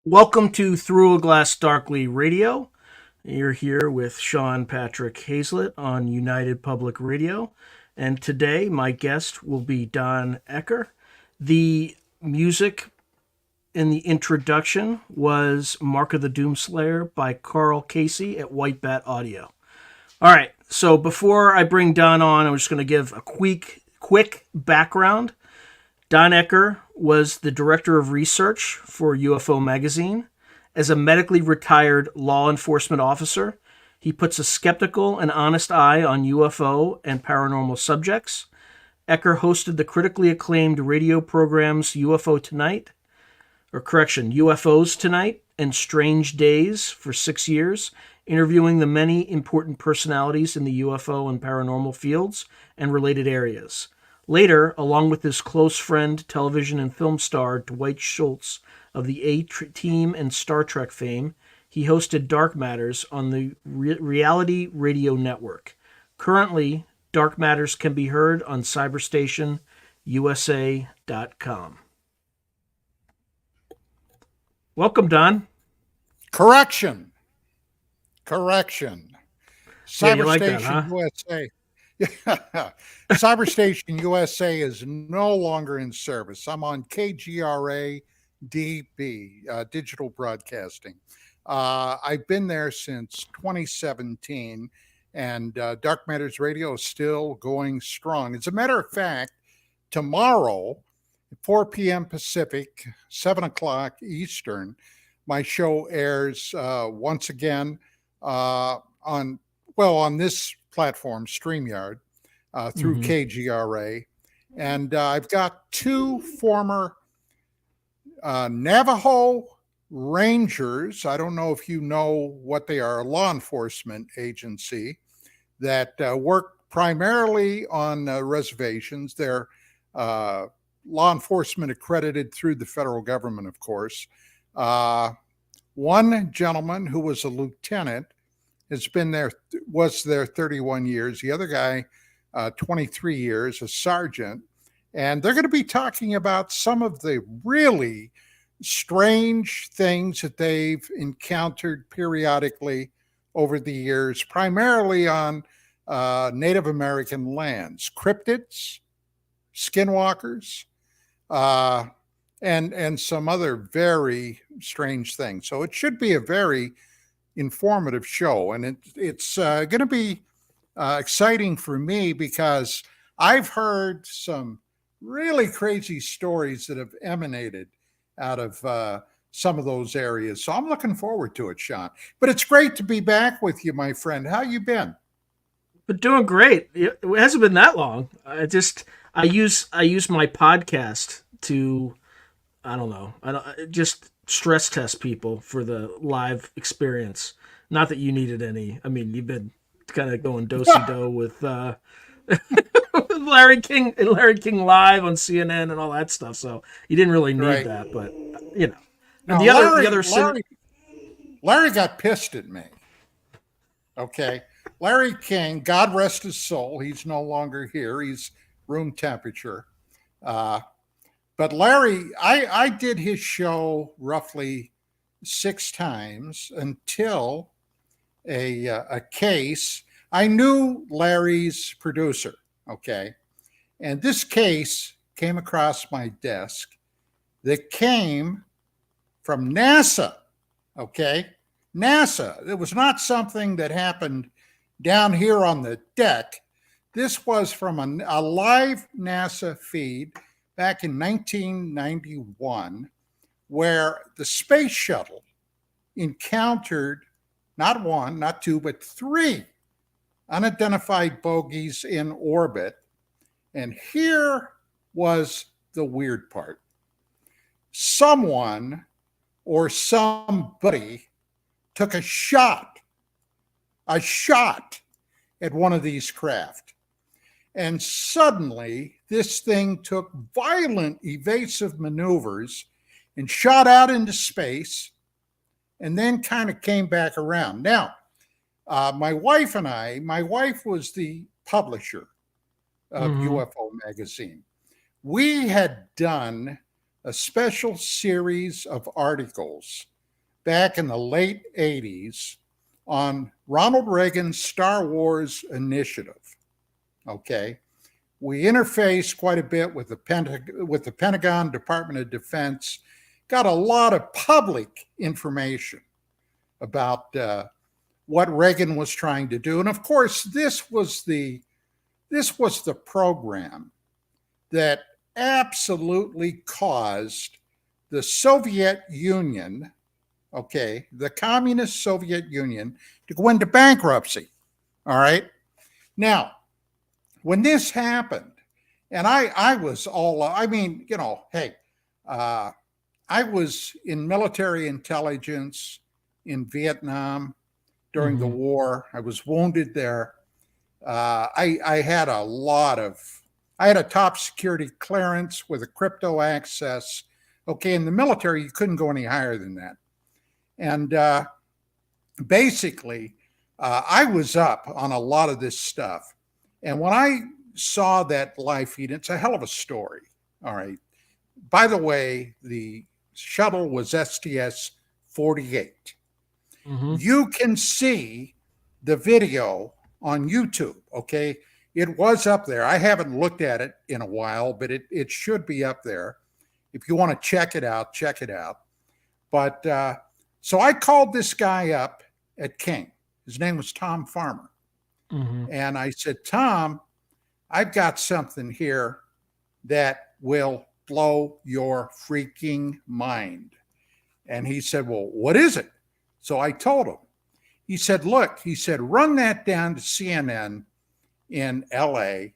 Welcome to Through a Glass Darkly Radio. You're here with Sean Patrick Hazlett on United Public Radio. And today, my guest will be Don Ecker. The music in the introduction was Mark of the Doomslayer by Carl Casey at White Bat Audio. All right, so before I bring Don on, I'm just going to give a quick background. Don Ecker was the director of research for UFO magazine. As a medically retired law enforcement officer, he puts a skeptical and honest eye on UFO and paranormal subjects. Ecker hosted the critically acclaimed radio programs UFOs Tonight and Strange Days for 6 years, interviewing the many important personalities in the UFO and paranormal fields and related areas. Later, along with his close friend, television and film star Dwight Schultz of the A-Team and Star Trek fame, he hosted Dark Matters on the Reality Radio Network. Currently, Dark Matters can be heard on cyberstationusa.com. Welcome, Don. Correction. Yeah, you like that, Cyberstation huh? USA. Yeah. Cyberstation USA is no longer in service. I'm on KGRA DB, digital broadcasting. I've been there since 2017, and Dark Matters Radio is still going strong. As a matter of fact, tomorrow, 4 p.m. Pacific, 7 o'clock Eastern, my show airs once again on this platform, StreamYard, through KGRA. And I've got two former Navajo Rangers. I don't know if you know what they are, a law enforcement agency that work primarily on reservations. They're law enforcement accredited through the federal government, of course. One gentleman who was a lieutenant was there 31 years. The other guy, 23 years, a sergeant. And they're going to be talking about some of the really strange things that they've encountered periodically over the years, primarily on Native American lands, cryptids, skinwalkers, and some other very strange things. So it should be a very informative show, and it's going to be exciting for me because I've heard some really crazy stories that have emanated out of some of those areas. So I'm looking forward to it, Sean. But it's great to be back with you, my friend. How you been? But doing great. It hasn't been that long. I use my podcast to I don't just stress test people for the live experience. Not that you needed any. I mean, you've been kind of going do-si-do with Larry King live on CNN and all that stuff. So you didn't really need that, but you know. And Now, Larry got pissed at me. Okay. Larry King, God rest his soul. He's no longer here. He's room temperature. But Larry, I did his show roughly 6 times until a case. I knew Larry's producer, okay? And this case came across my desk that came from NASA, okay? NASA. It was not something that happened down here on the deck. This was from a live NASA feed back in 1991, where the space shuttle encountered not one, not two, but 3 unidentified bogies in orbit. And here was the weird part. Someone or somebody took a shot at one of these craft. And suddenly, this thing took violent evasive maneuvers and shot out into space and then kind of came back around. Now, my wife was the publisher of UFO magazine. We had done a special series of articles back in the late 80s on Ronald Reagan's Star Wars initiative. Okay. We interfaced quite a bit with the Pentagon, Department of Defense, got a lot of public information about what Reagan was trying to do. And of course, this was the program that absolutely caused the Soviet Union, okay, the communist Soviet Union, to go into bankruptcy. All right. Now, when this happened, and I was all, I mean, you know, hey, I was in military intelligence in Vietnam during the war. I was wounded there. I had I had a top security clearance with a crypto access. Okay, in the military, you couldn't go any higher than that. And basically, I was up on a lot of this stuff. And when I saw that live feed, it's a hell of a story. All right. By the way, the shuttle was STS-48. You can see the video on YouTube. Okay. It was up there. I haven't looked at it in a while, but it should be up there. If you want to check it out, check it out. But so I called this guy up at King. His name was Tom Farmer. And I said, Tom, I've got something here that will blow your freaking mind. And he said, well, what is it? So I told him. He said, look, he said, run that down to CNN in LA.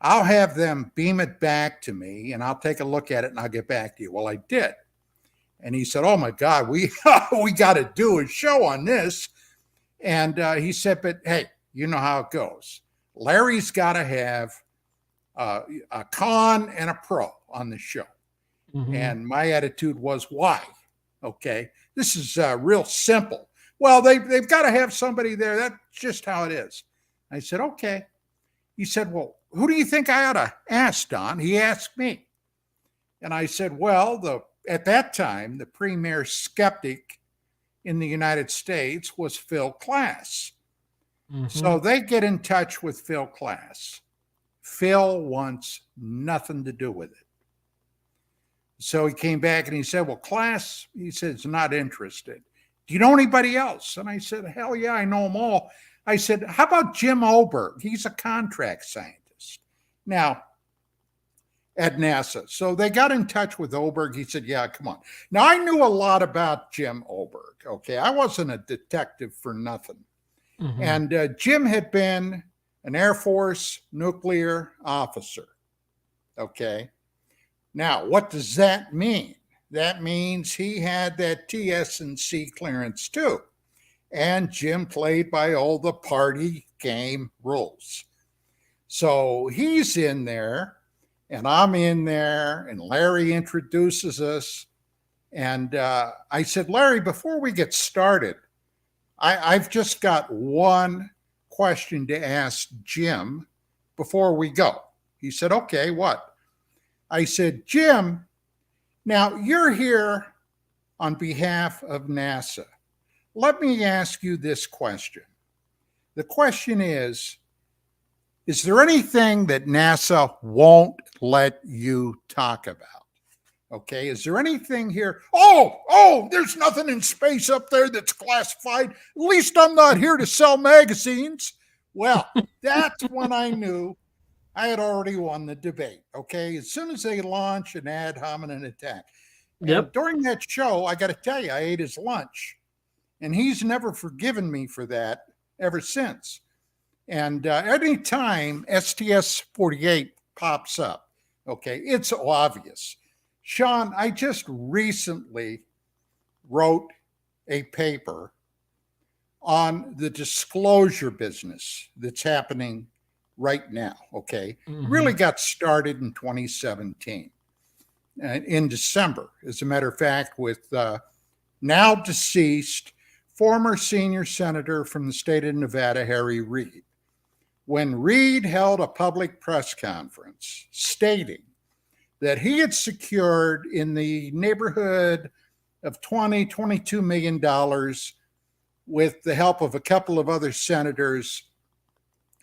I'll have them beam it back to me and I'll take a look at it and I'll get back to you. Well, I did. And he said, oh my God, we got to do a show on this. And he said, but hey, you know how it goes. Larry's got to have a con and a pro on the show. And my attitude was, why? Okay, this is real simple. Well, they've got to have somebody there. That's just how it is. I said, okay. He said, well, who do you think I ought to ask, Don? He asked me. And I said, well, at that time, the premier skeptic in the United States was Phil Klass. So they get in touch with Phil Klass. Phil wants nothing to do with it. So he came back and he said, well, Klass, he said, is not interested. Do you know anybody else? And I said, hell yeah, I know them all. I said, how about Jim Oberg? He's a contract scientist now at NASA. So they got in touch with Oberg. He said, yeah, come on. Now, I knew a lot about Jim Oberg. Okay. I wasn't a detective for nothing. And Jim had been an Air Force nuclear officer. Okay. Now, what does that mean? That means he had that TS&C clearance too. And Jim played by all the party game rules. So he's in there and I'm in there and Larry introduces us. And I said, Larry, before we get started, I've just got one question to ask Jim before we go. He said, okay, what? I said, Jim, now you're here on behalf of NASA. Let me ask you this question. The question is there anything that NASA won't let you talk about? Okay, is there anything here? Oh, there's nothing in space up there that's classified. At least I'm not here to sell magazines. Well, that's when I knew I had already won the debate. Okay, as soon as they launch an ad hominem attack. And during that show, I got to tell you, I ate his lunch. And he's never forgiven me for that ever since. And any time STS-48 pops up, okay, it's obvious. Sean, I just recently wrote a paper on the disclosure business that's happening right now, okay? Really got started in 2017, in December, as a matter of fact, with now deceased former senior senator from the state of Nevada, Harry Reid. When Reid held a public press conference stating that he had secured in the neighborhood of $22 million with the help of a couple of other senators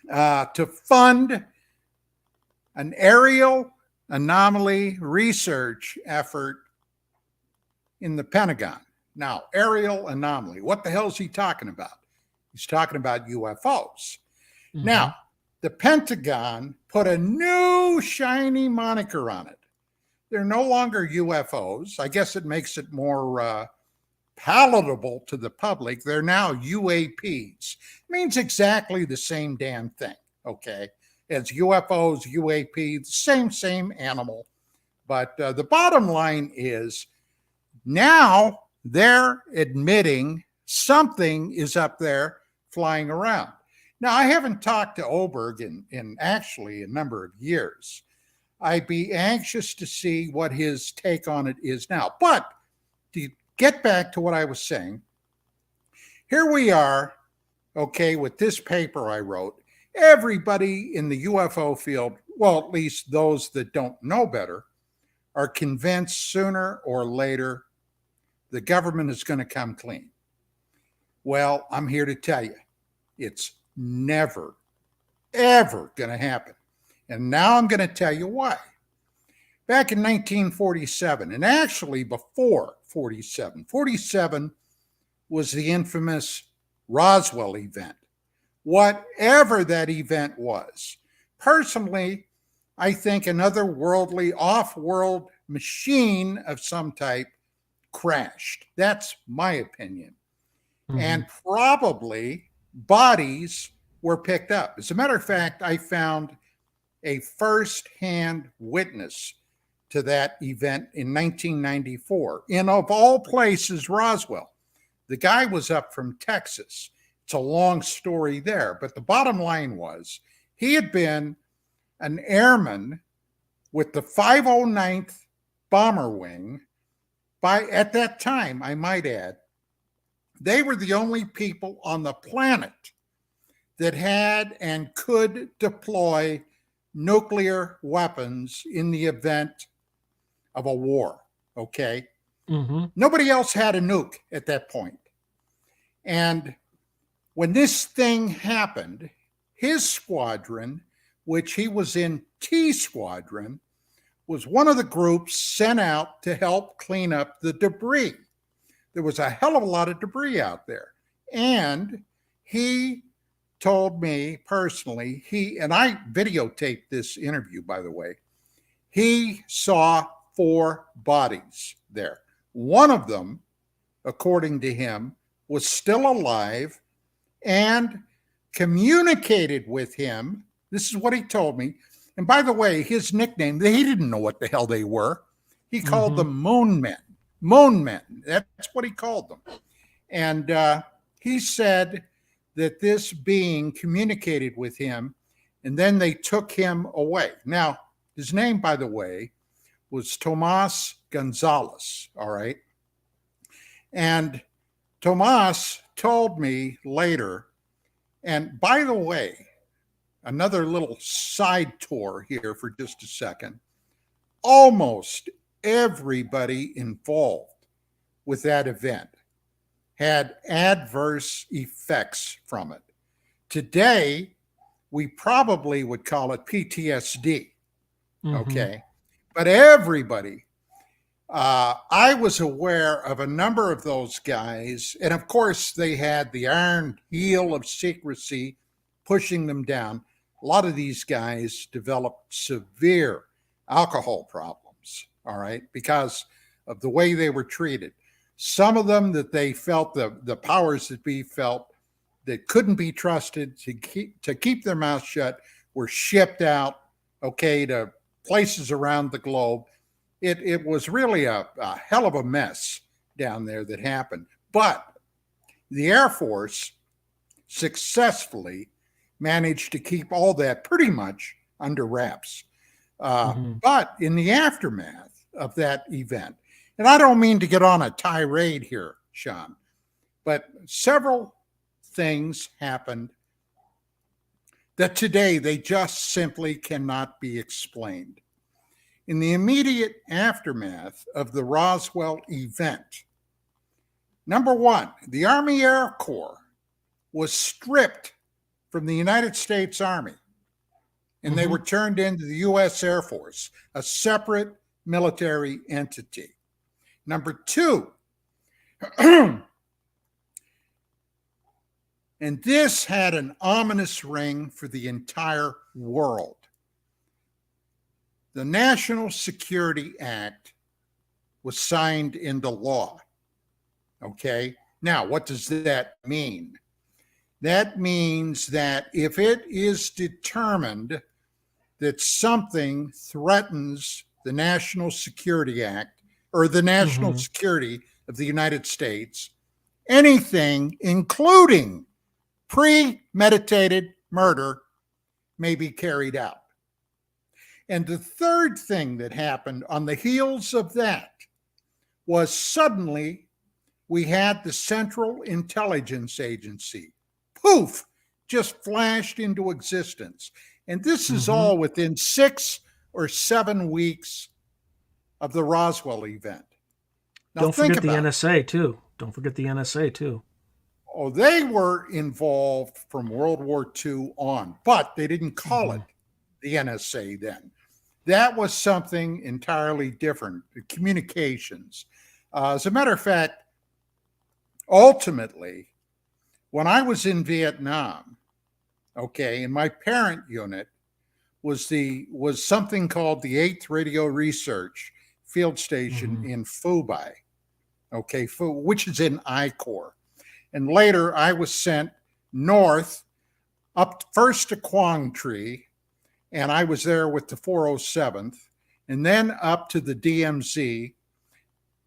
to fund an aerial anomaly research effort in the Pentagon. Now, aerial anomaly, what the hell is he talking about? He's talking about UFOs. Mm-hmm. Now, the Pentagon put a new shiny moniker on it. They're no longer UFOs. I guess it makes it more palatable to the public. They're now UAPs. It means exactly the same damn thing, okay? As UFOs, UAP, same animal. But the bottom line is now they're admitting something is up there flying around. Now, I haven't talked to Oberg in actually a number of years. I'd be anxious to see what his take on it is now. But to get back to what I was saying, here we are, okay, with this paper I wrote. Everybody in the UFO field, well, at least those that don't know better, are convinced sooner or later the government is going to come clean. Well, I'm here to tell you, it's never, ever going to happen. And now I'm going to tell you why. Back in 1947, and actually before 47 was the infamous Roswell event. Whatever that event was, personally, I think another worldly, off-world machine of some type crashed. That's my opinion. Mm-hmm. And probably bodies were picked up. As a matter of fact, I found a first-hand witness to that event in 1994. In, of all places, Roswell. The guy was up from Texas. It's a long story there, but the bottom line was he had been an airman with the 509th Bomber Wing. At that time, I might add, they were the only people on the planet that had and could deploy nuclear weapons in the event of a war, okay? Mm-hmm. Nobody else had a nuke at that point. And when this thing happened, his squadron, which he was in T Squadron, was one of the groups sent out to help clean up the debris. There was a hell of a lot of debris out there. And he told me personally, and I videotaped this interview, by the way, he saw 4 bodies there. One of them, according to him, was still alive and communicated with him. This is what he told me. And by the way, his nickname, he didn't know what the hell they were. He called them Moon Men. Moon Men. That's what he called them. And he said that this being communicated with him, and then they took him away. Now, his name, by the way, was Tomas Gonzalez, all right? And Tomas told me later, and by the way, another little side tour here for just a second. Almost everybody involved with that event had adverse effects from it. Today, we probably would call it PTSD, okay? But everybody, I was aware of a number of those guys, and of course, they had the iron heel of secrecy pushing them down. A lot of these guys developed severe alcohol problems, all right, because of the way they were treated. Some of them that they felt, the powers that be felt that couldn't be trusted to keep their mouth shut, were shipped out, okay, to places around the globe. It was really a hell of a mess down there that happened. But the Air Force successfully managed to keep all that pretty much under wraps. But in the aftermath of that event, and I don't mean to get on a tirade here, Sean, but several things happened that today they just simply cannot be explained. in the immediate aftermath of the Roswell event. Number one, the Army Air Corps was stripped from the United States Army, and they were turned into the U.S. Air Force, a separate military entity. Number two, and this had an ominous ring for the entire world. The National Security Act was signed into law. Okay, now what does that mean? That means that if it is determined that something threatens the National Security Act or the national security of the United States, anything, including premeditated murder, may be carried out. And the third thing that happened on the heels of that was suddenly we had the Central Intelligence Agency. Poof, just flashed into existence. And this is all within 6 or 7 weeks of the Roswell event. Now, don't forget the NSA too. Don't forget the NSA too. Oh, they were involved from World War II on, but they didn't call it the NSA then. That was something entirely different, communications. As a matter of fact, ultimately, when I was in Vietnam, okay, and my parent unit was something called the 8th Radio Research Field Station in Phobos, okay, which is in I Corps. And later I was sent north, up first to Quang Tri, and I was there with the 407th, and then up to the DMZ,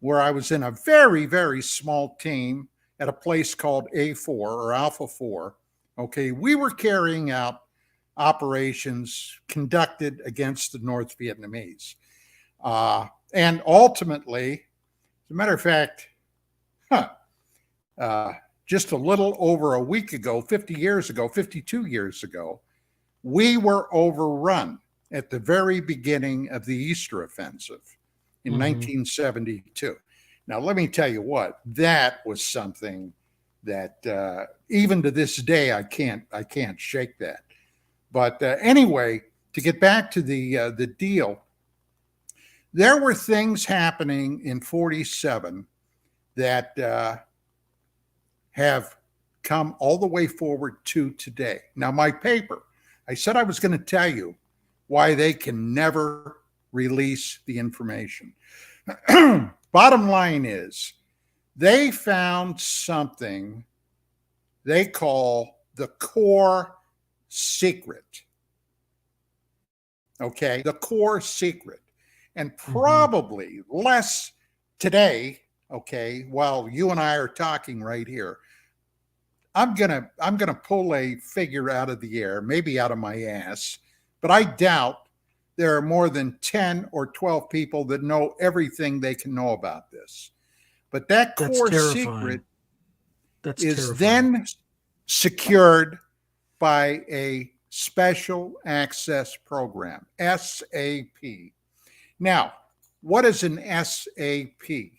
where I was in a very, very small team at a place called A4 or Alpha 4. Okay, we were carrying out operations conducted against the North Vietnamese. And ultimately, as a matter of fact, just a little over a week ago, 52 years ago, we were overrun at the very beginning of the Easter offensive in 1972. Now, let me tell you what, that was something that even to this day, I can't shake that. But anyway, to get back to the deal, there were things happening in 47 that have come all the way forward to today. Now, my paper, I said I was going to tell you why they can never release the information. Bottom line is, they found something they call the core secret. Okay, the core secret. And probably less today, okay, while you and I are talking right here, I'm gonna pull a figure out of the air, maybe out of my ass, but I doubt there are more than 10 or 12 people that know everything they can know about this. But that core secret is then secured by a special access program, SAP. Now, what is an SAP?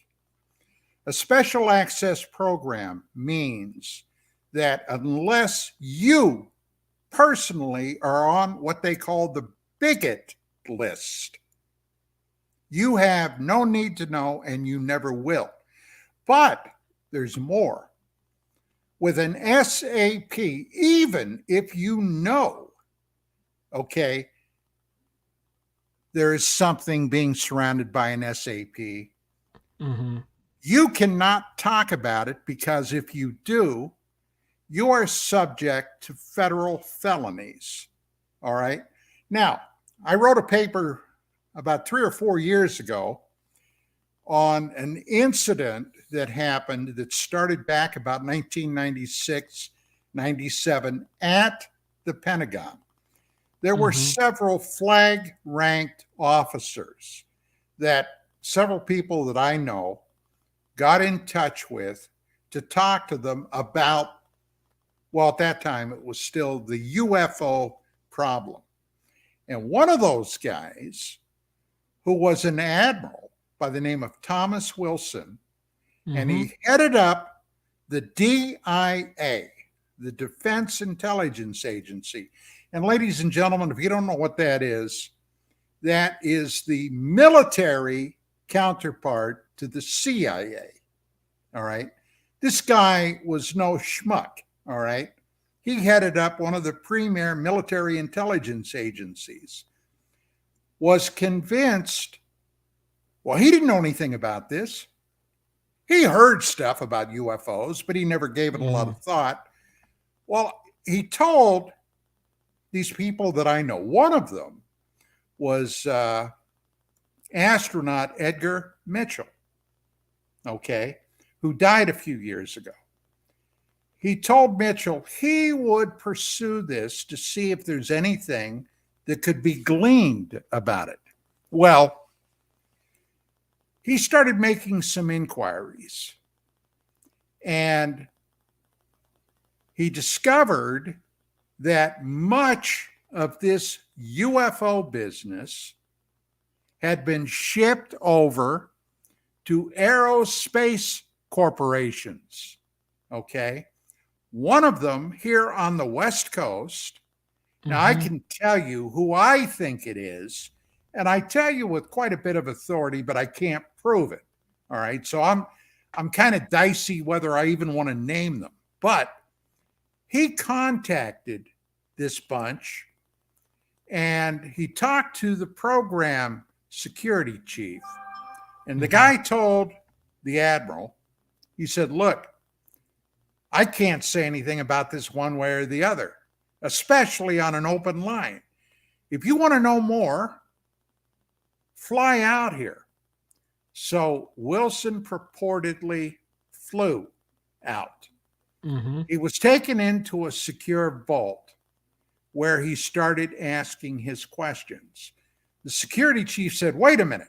A special access program means that unless you personally are on what they call the bigot list, you have no need to know and you never will. But there's more. With an SAP, even if you know, okay, there is something being surrounded by an SAP, you cannot talk about it, because if you do, you are subject to federal felonies. All right. Now, I wrote a paper about 3 or 4 years ago on an incident that happened that started back about 1996, 97 at the Pentagon. There were several flag-ranked officers that several people that I know got in touch with to talk to them about, well, at that time, it was still the UFO problem. And one of those guys who was an admiral by the name of Thomas Wilson, and Mm-hmm. he headed up the DIA, the Defense Intelligence Agency. And ladies and gentlemen, if you don't know what that is the military counterpart to the CIA. All right. This guy was no schmuck. All right. He headed up one of the premier military intelligence agencies, was convinced, well, he didn't know anything about this. He heard stuff about UFOs, but he never gave it a lot of thought. Well, he told these people that I know, one of them was astronaut Edgar Mitchell, okay, who died a few years ago. He told Mitchell he would pursue this to see if there's anything that could be gleaned about it. Well, he started making some inquiries, and he discovered that much of this UFO business had been shipped over to aerospace corporations, okay? One of them here on the West Coast. Now, I can tell you who I think it is, and I tell you with quite a bit of authority, but I can't prove it, all right? So I'm kind of dicey whether I even want to name them. But he contacted this bunch, and he talked to the program security chief. And the guy told the admiral, he said, look, I can't say anything about this one way or the other, especially on an open line. If you want to know more, fly out here. So Wilson purportedly flew out. Mm-hmm. He was taken into a secure vault where he started asking his questions. The security chief said, wait a minute.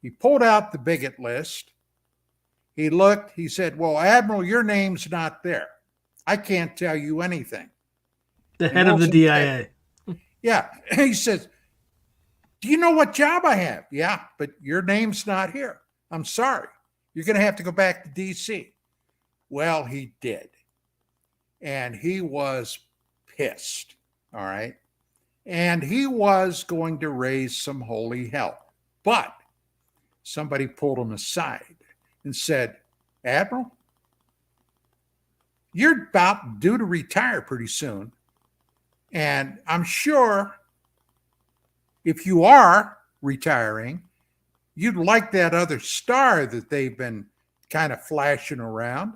He pulled out the bigot list. He looked, he said, well, Admiral, your name's not there. I can't tell you anything. The head of the DIA. Yeah. He says, do you know what job I have? Yeah, but your name's not here. I'm sorry. You're going to have to go back to DC. Well, he did. And he was pissed. All right. And he was going to raise some holy hell. But somebody pulled him aside and said, Admiral, you're about due to retire pretty soon. And I'm sure if you are retiring, you'd like that other star that they've been kind of flashing around.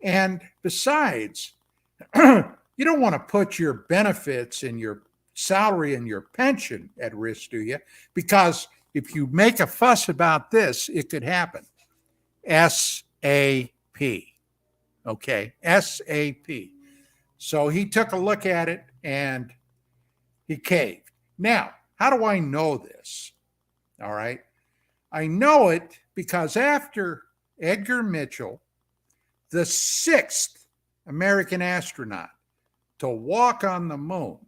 And besides, you don't want to put your benefits and your salary and your pension at risk, do you? Because if you make a fuss about this, it could happen. SAP. Okay, SAP. So he took a look at it and he caved. Now, how do I know this? All right. I know it because after Edgar Mitchell, the sixth American astronaut to walk on the moon,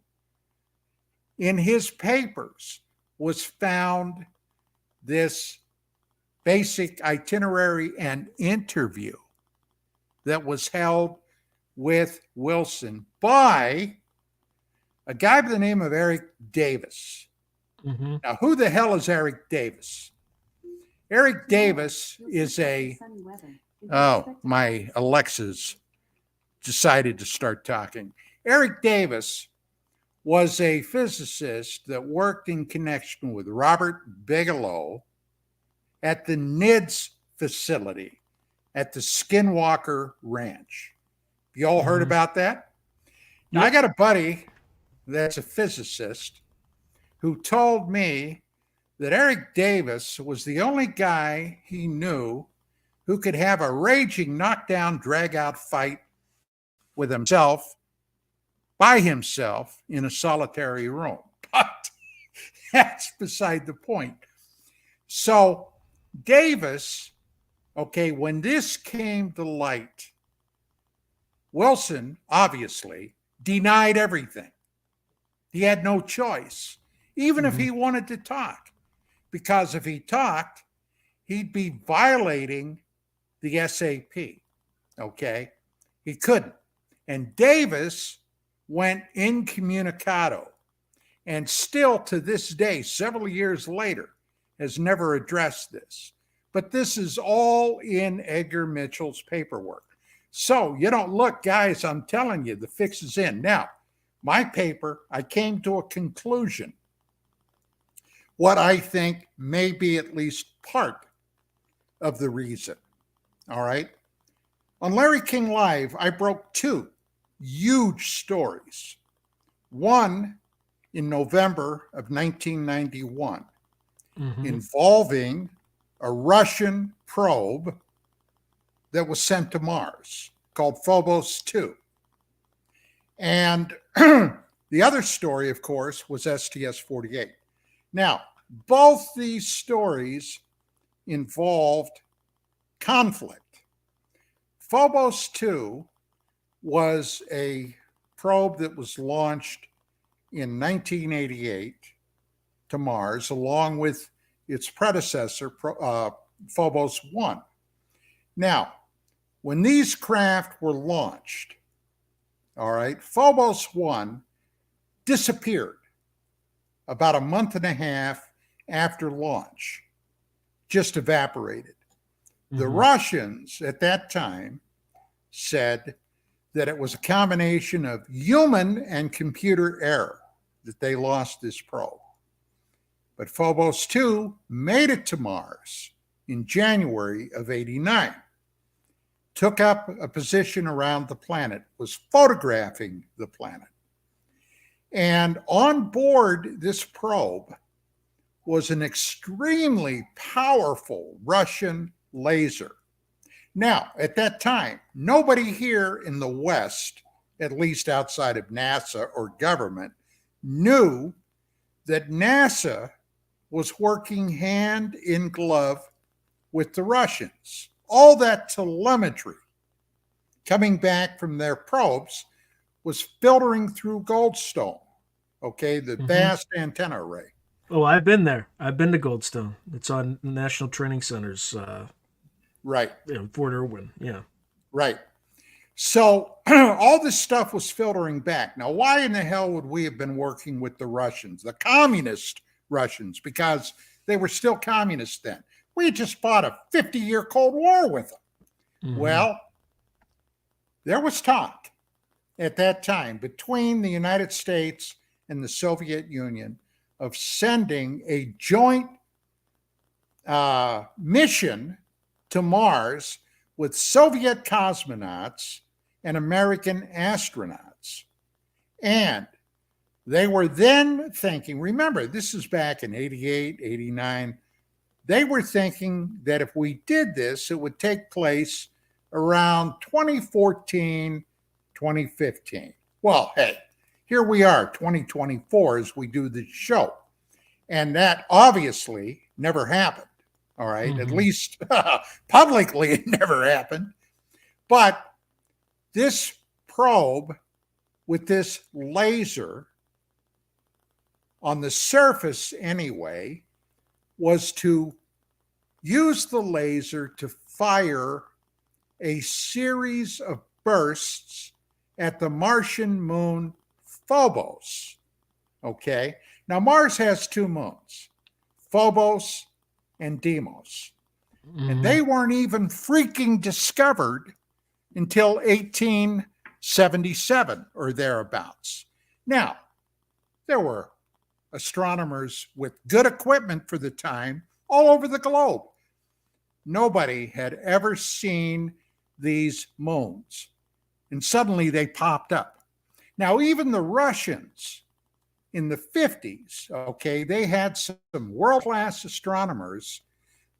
in his papers was found this basic itinerary and interview that was held with Wilson by a guy by the name of Eric Davis. Mm-hmm. Now, who the hell is Eric Davis? Eric Davis is my Alexa's decided to start talking. Eric Davis was a physicist that worked in connection with Robert Bigelow at the NIDS facility at the Skinwalker Ranch. You all heard about that? Now, I got a buddy that's a physicist who told me that Eric Davis was the only guy he knew who could have a raging knockdown, drag-out fight with himself, by himself, in a solitary room. But that's beside the point. So Davis, okay, when this came to light, Wilson obviously denied everything. He had no choice, even if he wanted to talk. because if he talked, he'd be violating the SAP. Okay? He couldn't. And Davis went incommunicado, and still to this day, several years later, has never addressed this. But this is all in Edgar Mitchell's paperwork. So you don't look, guys, I'm telling you, the fix is in. Now, my paper, I came to a conclusion. What I think may be at least part of the reason. All right. On Larry King Live, I broke two huge stories. One in November of 1991, involving a Russian probe that was sent to Mars called Phobos 2. And the other story, of course, was STS-48. Now, both these stories involved conflict. Phobos 2 was a probe that was launched in 1988 to Mars, along with its predecessor, Phobos 1. Now, when these craft were launched, all right, Phobos 1 disappeared about a month and a half after launch, just evaporated. The Russians at that time said that it was a combination of human and computer error that they lost this probe. But Phobos 2 made it to Mars in January of '89, took up a position around the planet, was photographing the planet. And on board this probe was an extremely powerful Russian laser. Now, at that time, nobody here in the West, at least outside of NASA or government, knew that NASA was working hand in glove with the Russians. All that telemetry coming back from their probes was filtering through Goldstone, okay, the vast antenna array. Oh, I've been there. I've been to Goldstone. It's on National Training Center's, right, Fort Irwin. Yeah, right. So all this stuff was filtering back. Now, why in the hell would we have been working with the Russians, the communist Russians, because they were still communists then? We had just fought a 50-year Cold War with them. Well, there was talk at that time between the United States and the Soviet Union of sending a joint mission to Mars with Soviet cosmonauts and American astronauts. And they were then thinking, remember, this is back in 88, 89. They were thinking that if we did this, it would take place around 2014, 2015. Well, hey, here we are, 2024, as we do this show. And that obviously never happened. All right. At least publicly, it never happened. But this probe with this laser on the surface anyway was to use the laser to fire a series of bursts at the Martian moon Phobos. Okay. Now, Mars has two moons, Phobos and Deimos. And they weren't even freaking discovered until 1877 or thereabouts. Now, there were astronomers with good equipment for the time all over the globe. Nobody had ever seen these moons. And suddenly they popped up. Now, even the Russians in the 50s, okay, they had some world-class astronomers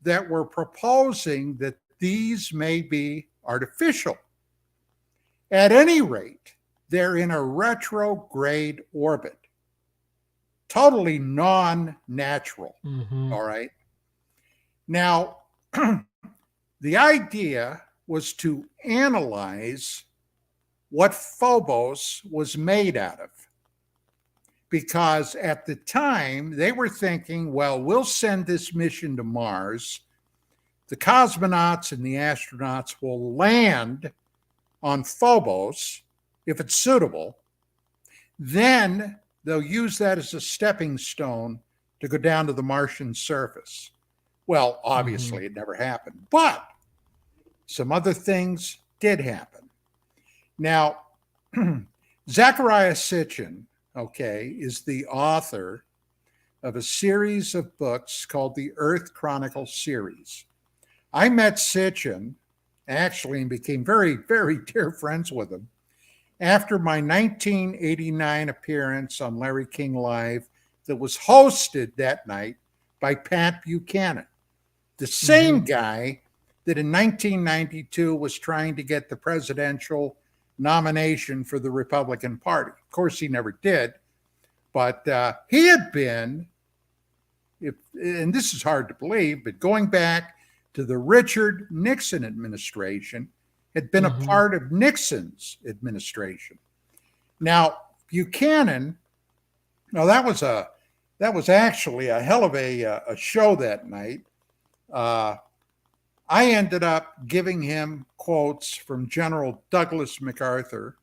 that were proposing that these may be artificial. At any rate, they're in a retrograde orbit, totally non-natural, all right? Now, the idea was to analyze what Phobos was made out of. because at the time they were thinking, well, we'll send this mission to Mars. The cosmonauts and the astronauts will land on Phobos if it's suitable. Then they'll use that as a stepping stone to go down to the Martian surface. Well, obviously, it never happened, but some other things did happen. Now, Zecharia Sitchin, okay, is the author of a series of books called the Earth Chronicles series. I met Sitchin, actually, and became very, very dear friends with him after my 1989 appearance on Larry King Live that was hosted that night by Pat Buchanan, the same guy that in 1992 was trying to get the presidential nomination for the Republican Party. Of course, he never did, but he had been, and this is hard to believe, but going back to the Richard Nixon administration, had been a part of Nixon's administration. Now, Buchanan, that was actually a hell of a show that night. I ended up giving him quotes from General Douglas MacArthur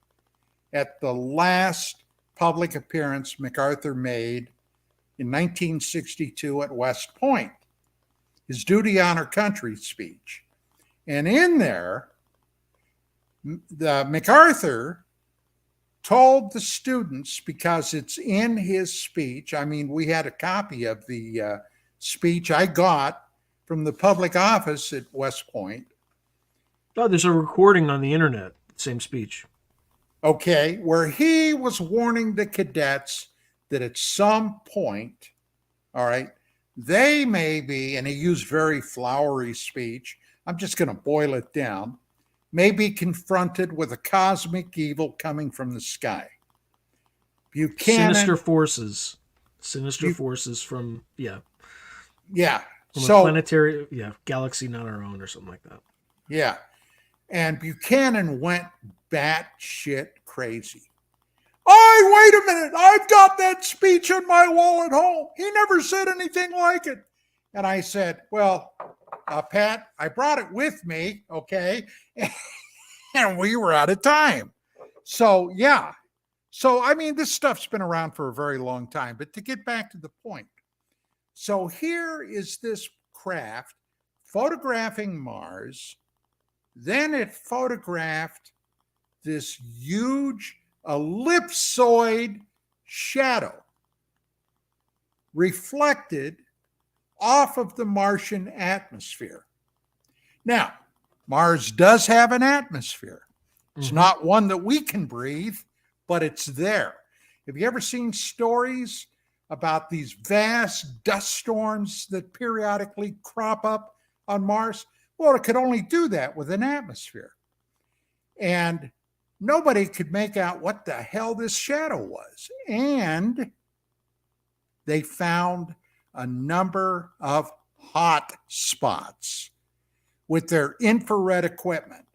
at the last public appearance MacArthur made in 1962 at West Point, his duty on our country speech. And in there, the MacArthur told the students, because it's in his speech, I mean, we had a copy of the speech I got from the public office at West Point. Oh, there's a recording on the internet, same speech. Okay, where he was warning the cadets that at some point, all right, they may be, and he used very flowery speech, I'm just going to boil it down, may be confronted with a cosmic evil coming from the sky. Buchanan, Sinister forces from, from a planetary, galaxy not our own or something like that. Yeah. And Buchanan went batshit crazy. Wait a minute. I've got that speech on my wall at home. He never said anything like it. And I said, well, Pat, I brought it with me, okay? And we were out of time. So, yeah. So, I mean, this stuff's been around for a very long time. But to get back to the point, so here is this craft photographing Mars. Then it photographed this huge ellipsoid shadow reflected off of the Martian atmosphere. Now, Mars does have an atmosphere. It's not one that we can breathe, but it's there. Have you ever seen stories about these vast dust storms that periodically crop up on Mars? Well, it could only do that with an atmosphere. And nobody could make out what the hell this shadow was. And they found a number of hot spots with their infrared equipment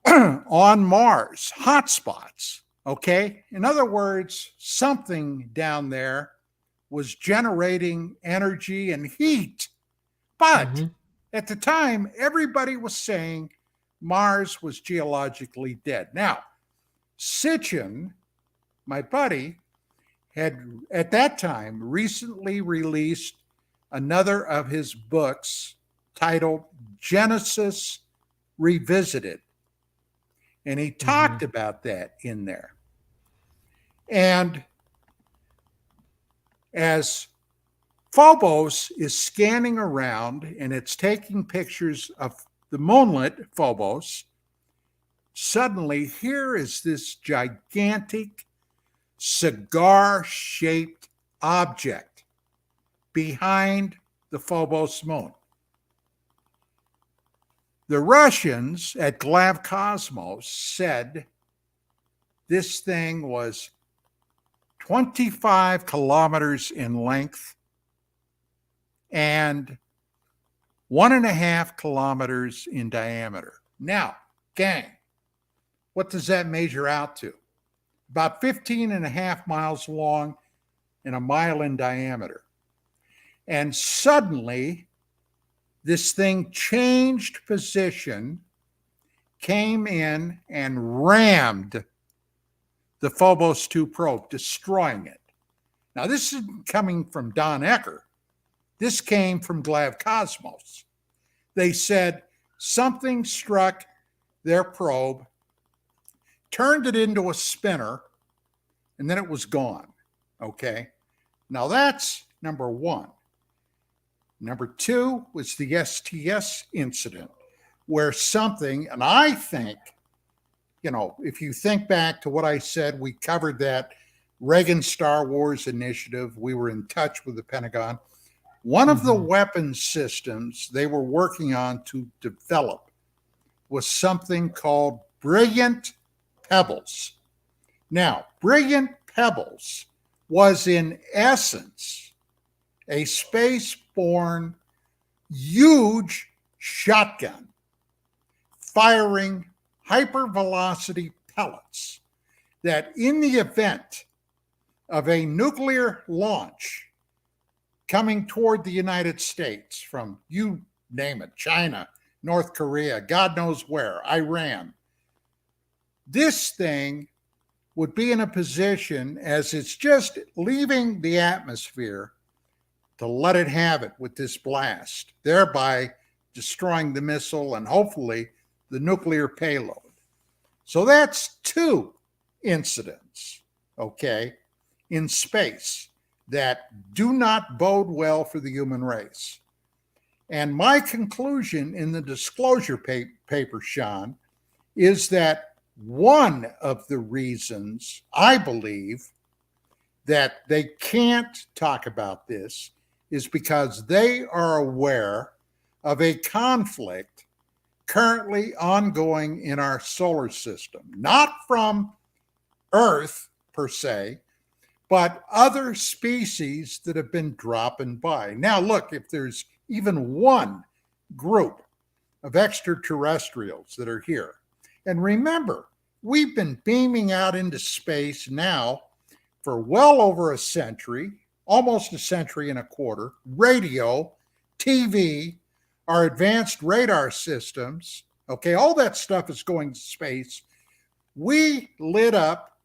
on Mars, hot spots. Okay. In other words, something down there was generating energy and heat. But at the time, everybody was saying Mars was geologically dead. Now, Sitchin, my buddy, had at that time recently released another of his books titled Genesis Revisited. And he talked about that in there. And as Phobos is scanning around and it's taking pictures of the moonlet Phobos, suddenly here is this gigantic cigar-shaped object behind the Phobos moon. The Russians at Glavcosmos said this thing was 25 kilometers in length and 1.5 kilometers in diameter. Now, gang, what does that measure out to? about 15 and a half miles long and a mile in diameter. And suddenly, this thing changed position, came in and rammed the Phobos 2 probe, destroying it. Now, this isn't coming from Don Ecker. This came from Glav Cosmos. They said something struck their probe, turned it into a spinner, and then it was gone. Okay? Now, that's number one. Number two was the STS incident, where something, and I think, if you think back to what I said, we covered that Reagan Star Wars initiative. We were in touch with the Pentagon. One of the weapons systems they were working on to develop was something called Brilliant Pebbles. Now, Brilliant Pebbles was in essence a space-borne huge shotgun firing hypervelocity pellets that in the event of a nuclear launch coming toward the United States from, you name it, China, North Korea, God knows where, Iran, this thing would be in a position as it's just leaving the atmosphere to let it have it with this blast, thereby destroying the missile and hopefully the nuclear payload. So that's two incidents, okay, in space that do not bode well for the human race. And my conclusion in the disclosure paper, Sean, is that one of the reasons I believe that they can't talk about this is because they are aware of a conflict currently ongoing in our solar system, not from Earth per se, but other species that have been dropping by. Now, look, if there's even one group of extraterrestrials that are here, and remember, we've been beaming out into space now for well over a century, almost a century and a quarter, radio, TV, our advanced radar systems, okay, all that stuff is going to space. We lit up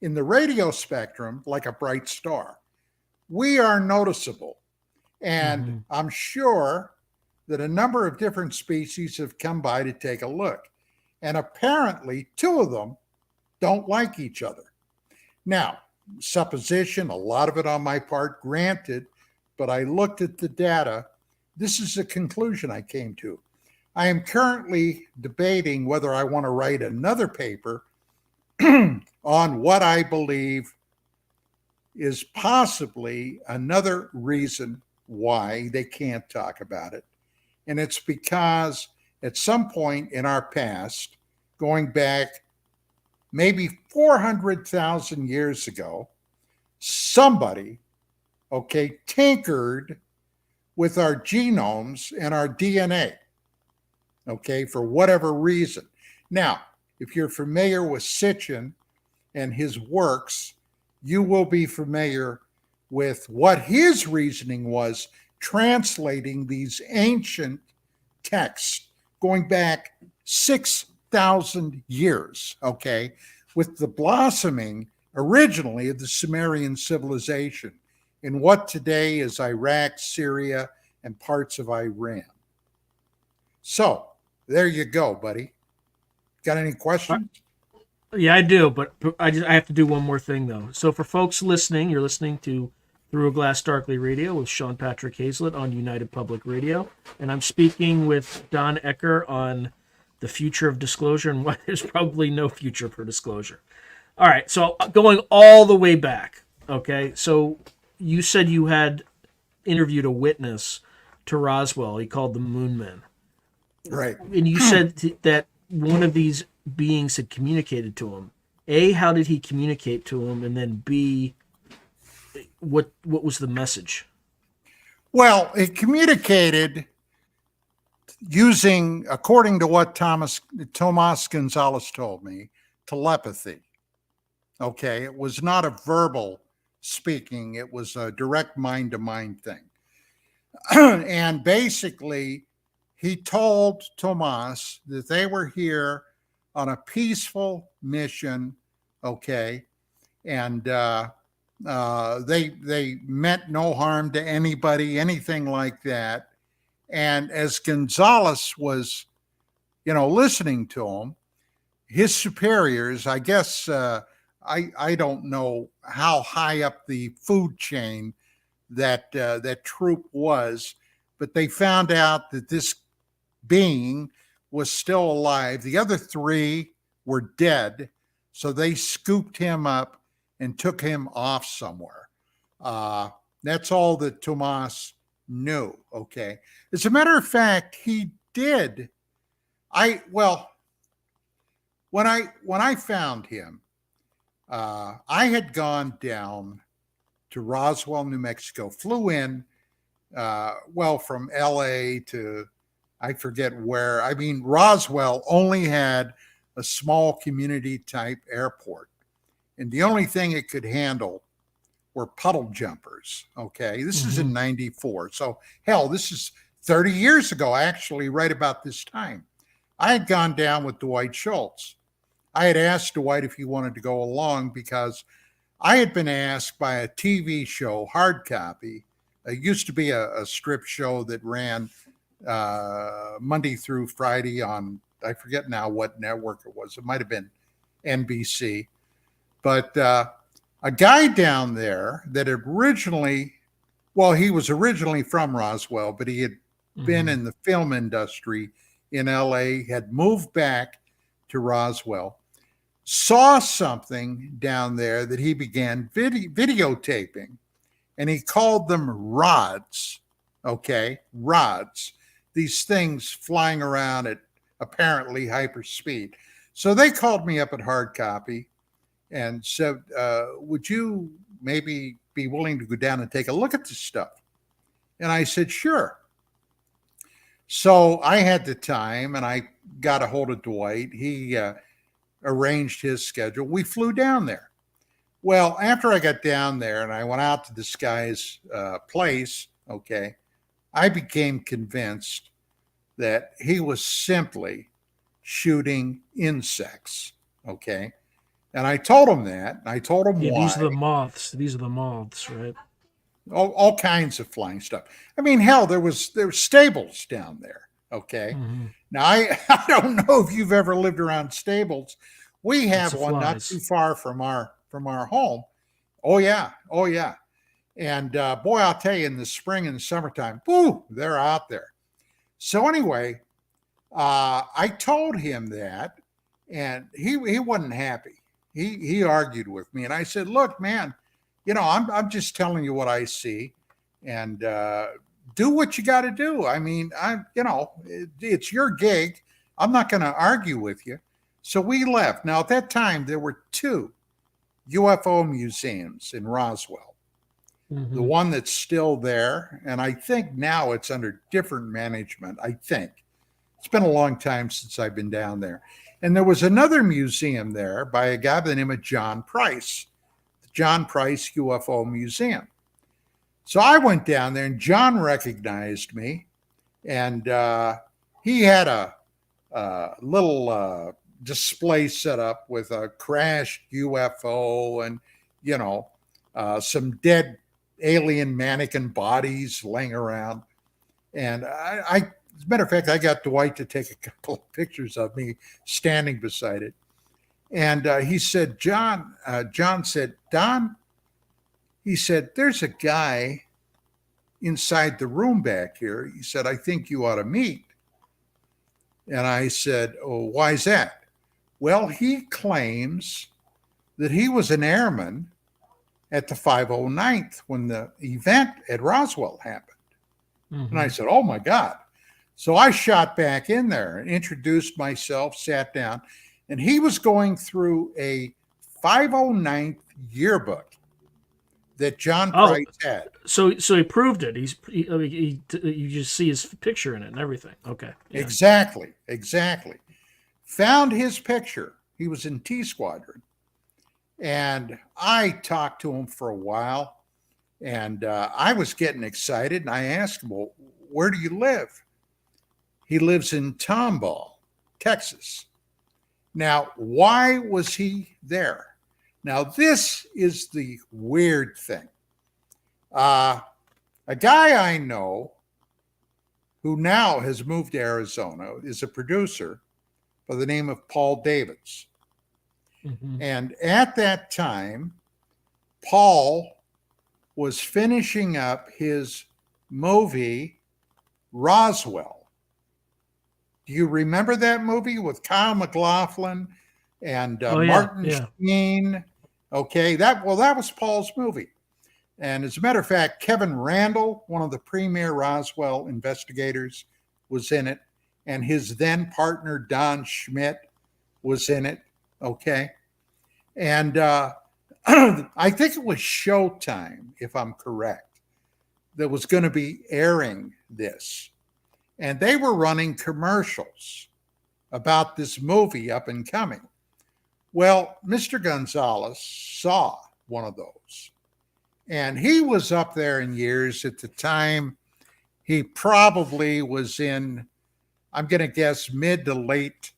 in the radio spectrum like a bright star. We are noticeable. And I'm sure that a number of different species have come by to take a look. And apparently, two of them don't like each other. Now, supposition, a lot of it on my part, granted, but I looked at the data. This is the conclusion I came to. I am currently debating whether I want to write another paper on what I believe is possibly another reason why they can't talk about it. And it's because at some point in our past, going back maybe 400,000 years ago, somebody, okay, tinkered with our genomes and our DNA, okay, for whatever reason. Now, if you're familiar with Sitchin and his works, you will be familiar with what his reasoning was translating these ancient texts going back 6,000 years, okay, with the blossoming originally of the Sumerian civilization in what today is Iraq, Syria, and parts of Iran. So there you go, buddy. Got any questions? Yeah, I do, but I have to do one more thing though. So for folks listening, you're listening to Through a Glass Darkly Radio with Sean Patrick Hazlett on United Public Radio, and I'm speaking with Don Ecker on the future of disclosure and why there's probably no future for disclosure. All right, so going all the way back, okay, so you said you had interviewed a witness to Roswell. He called the Moon Men. Right. And you said that one of these beings had communicated to him. A, how did he communicate to him? And then B, what was the message? Well, it communicated using, according to what Tomas Gonzalez told me, telepathy. Okay. It was not a verbal speaking, it was a direct mind to mind thing. And basically, he told Tomas that they were here on a peaceful mission. Okay. And they meant no harm to anybody, anything like that. And as Gonzalez was, listening to him, his superiors, I guess, I don't know how high up the food chain that troop was, but they found out that this being was still alive. The other three were dead, so they scooped him up and took him off somewhere. That's all that Tomas knew. Okay. As a matter of fact, he did. When I found him, I had gone down to Roswell, New Mexico, flew in, from LA to I forget where. I mean, Roswell only had a small community type airport, and the only thing it could handle were puddle jumpers. Okay. This is in 94. So, hell, this is 30 years ago, actually, right about this time. I had gone down with Dwight Schultz. I had asked Dwight if he wanted to go along because I had been asked by a TV show, Hard Copy. It used to be a strip show that ran Monday through Friday on, I forget now what network it was. It might have been NBC. But a guy down there that originally, he was originally from Roswell, but he had been in the film industry in LA, had moved back to Roswell, saw something down there that he began videotaping, and he called them rods. Okay, rods. These things flying around at apparently hyperspeed. So they called me up at Hard Copy and said, would you maybe be willing to go down and take a look at this stuff? And I said, sure. So I had the time, and I got a hold of Dwight. He arranged his schedule. We flew down there. Well, after I got down there and I went out to this guy's place, okay, I became convinced that he was simply shooting insects, okay? And I told him that, and I told him why. These are the moths. These are the moths, right? All kinds of flying stuff. I mean, hell, there were stables down there, okay? Now, I don't know if you've ever lived around stables. We have one not too far from our home. Oh, yeah. And boy, I'll tell you, in the spring and summertime, whoo, they're out there. So anyway, I told him that, and he wasn't happy. He argued with me, and I said, "Look, man, I'm just telling you what I see, and do what you got to do. I mean, it's your gig. I'm not going to argue with you." So we left. Now, at that time, there were 2 UFO museums in Roswell. The one that's still there, and I think now it's under different management. I think it's been a long time since I've been down there. And there was another museum there by a guy by the name of John Price, the John Price UFO Museum. So I went down there, and John recognized me, and he had a little display set up with a crashed UFO and, some dead alien mannequin bodies laying around. And I as a matter of fact, I got Dwight to take a couple of pictures of me standing beside it. And he said, John said, Don, he said, there's a guy inside the room back here. He said, I think you ought to meet. And I said, oh, why is that? Well, he claims that he was an airman at the 509th when the event at Roswell happened. And I said, oh my God. So I shot back in there and introduced myself, sat down, and he was going through a 509th yearbook that John Price had. So he proved it. You just see his picture in it and everything. Okay. Yeah. Exactly. Found his picture. He was in T Squadron. And I talked to him for a while, and I was getting excited. And I asked him, well, where do you live? He lives in Tomball, Texas. Now, why was he there? Now, this is the weird thing. A guy I know who now has moved to Arizona is a producer by the name of Paul Davids. Mm-hmm. And at that time, Paul was finishing up his movie, Roswell. Do you remember that movie with Kyle MacLachlan and Martin Sheen? Okay, that was Paul's movie. And as a matter of fact, Kevin Randall, one of the premier Roswell investigators, was in it. And his then partner, Don Schmidt, was in it. Okay. And I think it was Showtime, if I'm correct, that was going to be airing this. And they were running commercials about this movie up and coming. Well, Mr. Gonzalez saw one of those. And he was up there in years. At the time, he probably was in, I'm going to guess, mid to late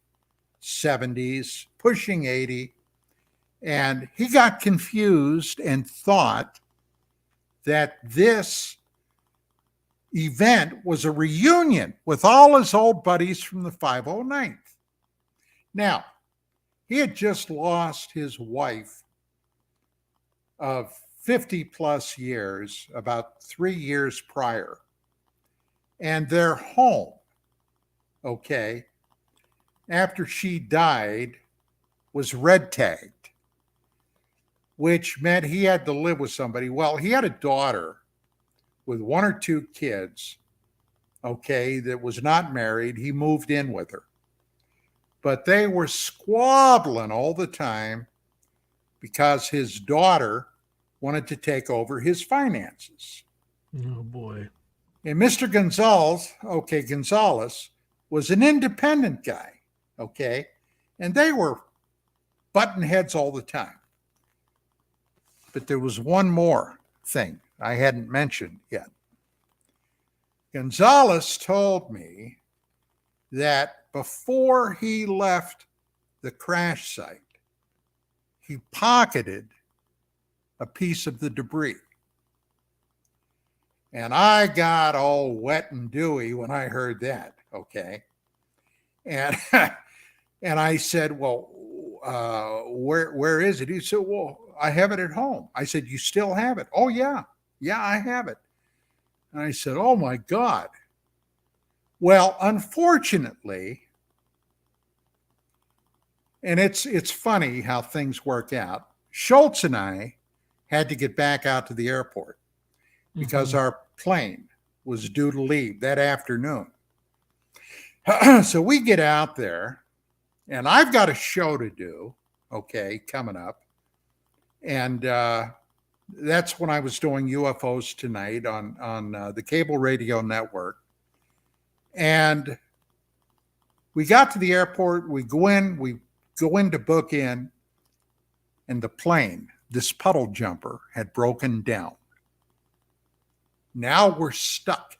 70s, pushing 80. And he got confused and thought that this event was a reunion with all his old buddies from the 509th. Now, he had just lost his wife of 50 plus years, about 3 years prior. And their home, okay, after she died, was red tagged, which meant he had to live with somebody. Well, he had a daughter with 1 or 2 kids, okay, that was not married. He moved in with her. But they were squabbling all the time because his daughter wanted to take over his finances. Oh, boy. And Mr. Gonzalez was an independent guy, okay? And they were butting heads all the time. But there was one more thing I hadn't mentioned yet. Gonzalez told me that before he left the crash site, he pocketed a piece of the debris. And I got all wet and dewy when I heard that, okay? And and I said, well, where is it? He said, well, I have it at home. I said, you still have it? Oh, yeah. Yeah, I have it. And I said, oh, my God. Well, unfortunately, and it's funny how things work out, Schultz and I had to get back out to the airport because our plane was due to leave that afternoon. So we get out there, and I've got a show to do, okay, coming up. And that's when I was doing UFOs Tonight on the cable radio network. And we got to the airport, we go in to book in, and the plane, this puddle jumper, had broken down. Now we're stuck.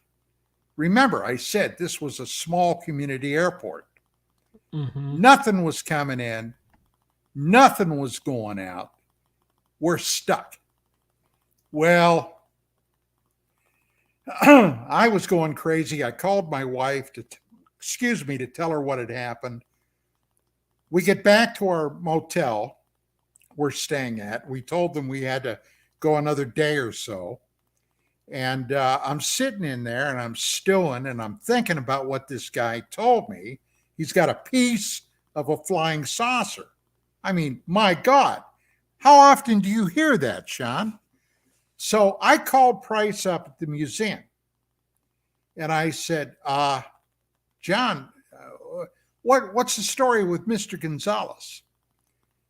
Remember, I said this was a small community airport. Nothing was coming in. Nothing was going out. We're stuck. Well, I was going crazy. I called my wife to tell her what had happened. We get back to our motel we're staying at. We told them we had to go another day or so. And I'm sitting in there and I'm stewing and I'm thinking about what this guy told me. He's got a piece of a flying saucer. I mean, my God, how often do you hear that, Sean? So I called Price up at the museum and I said, John, what's the story with Mr. Gonzalez?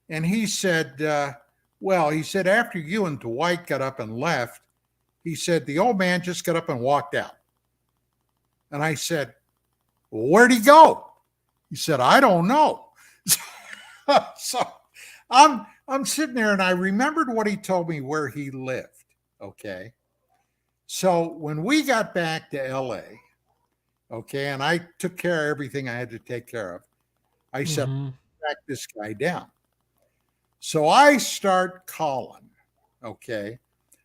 And he said, after you and Dwight got up and left, he said, the old man just got up and walked out. And I said, well, where'd he go? He said, I don't know. So I'm sitting there and I remembered what he told me where he lived. Okay. So when we got back to LA, okay, and I took care of everything I had to take care of, I said, Mm-hmm. track this guy down. So I start calling. Okay.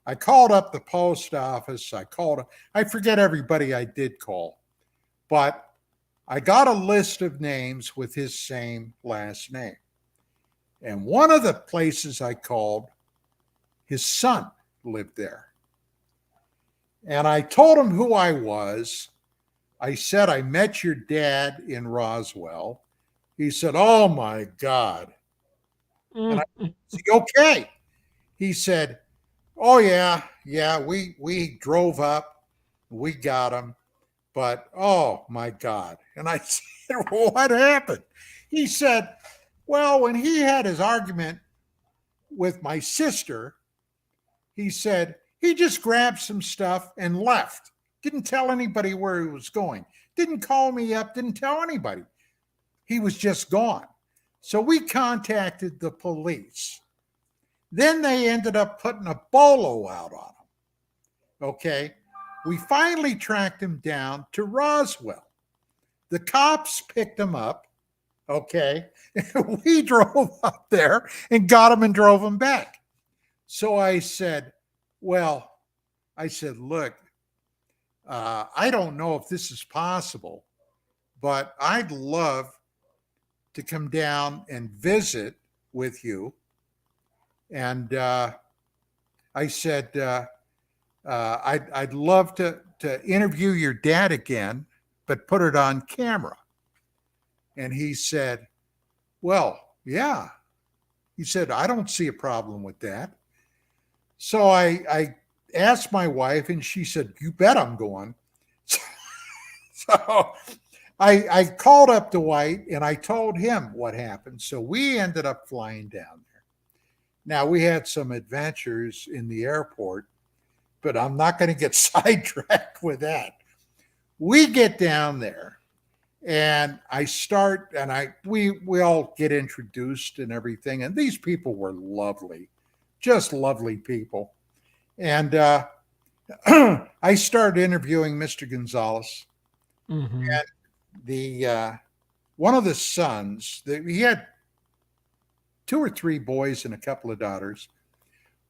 I called up the post office. I forget everybody I did call, but I got a list of names with his same last name. And one of the places I called, his son lived there. And I told him who I was. I said, I met your dad in Roswell. He said, oh my God. And I Mm-hmm. said, okay. He said, oh yeah, we drove up, we got him, but oh my God. And I said, well, what happened? He said, well, when he had his argument with my sister, he said he just grabbed some stuff and left. Didn't tell anybody where he was going. Didn't call me up, didn't tell anybody. He was just gone. So we contacted the police. Then they ended up putting a bolo out on him. Okay. We finally tracked him down to Roswell. The cops picked him up. Okay. We drove up there and got him and drove him back. So I said, look, I don't know if this is possible, but I'd love to come down and visit with you. And I said, I'd love to interview your dad again, but put it on camera. And he said, well, yeah. He said, I don't see a problem with that. So I asked my wife, and she said, you bet I'm going. So I called up Dwight and I told him what happened. So we ended up flying down there. Now, we had some adventures in the airport, but I'm not going to get sidetracked with that. We get down there and I start, and we all get introduced and everything. And these people were lovely, just lovely people. And I started interviewing Mr. Gonzalez. Mm-hmm. And the one of the sons, he had 2 or 3 boys and a couple of daughters.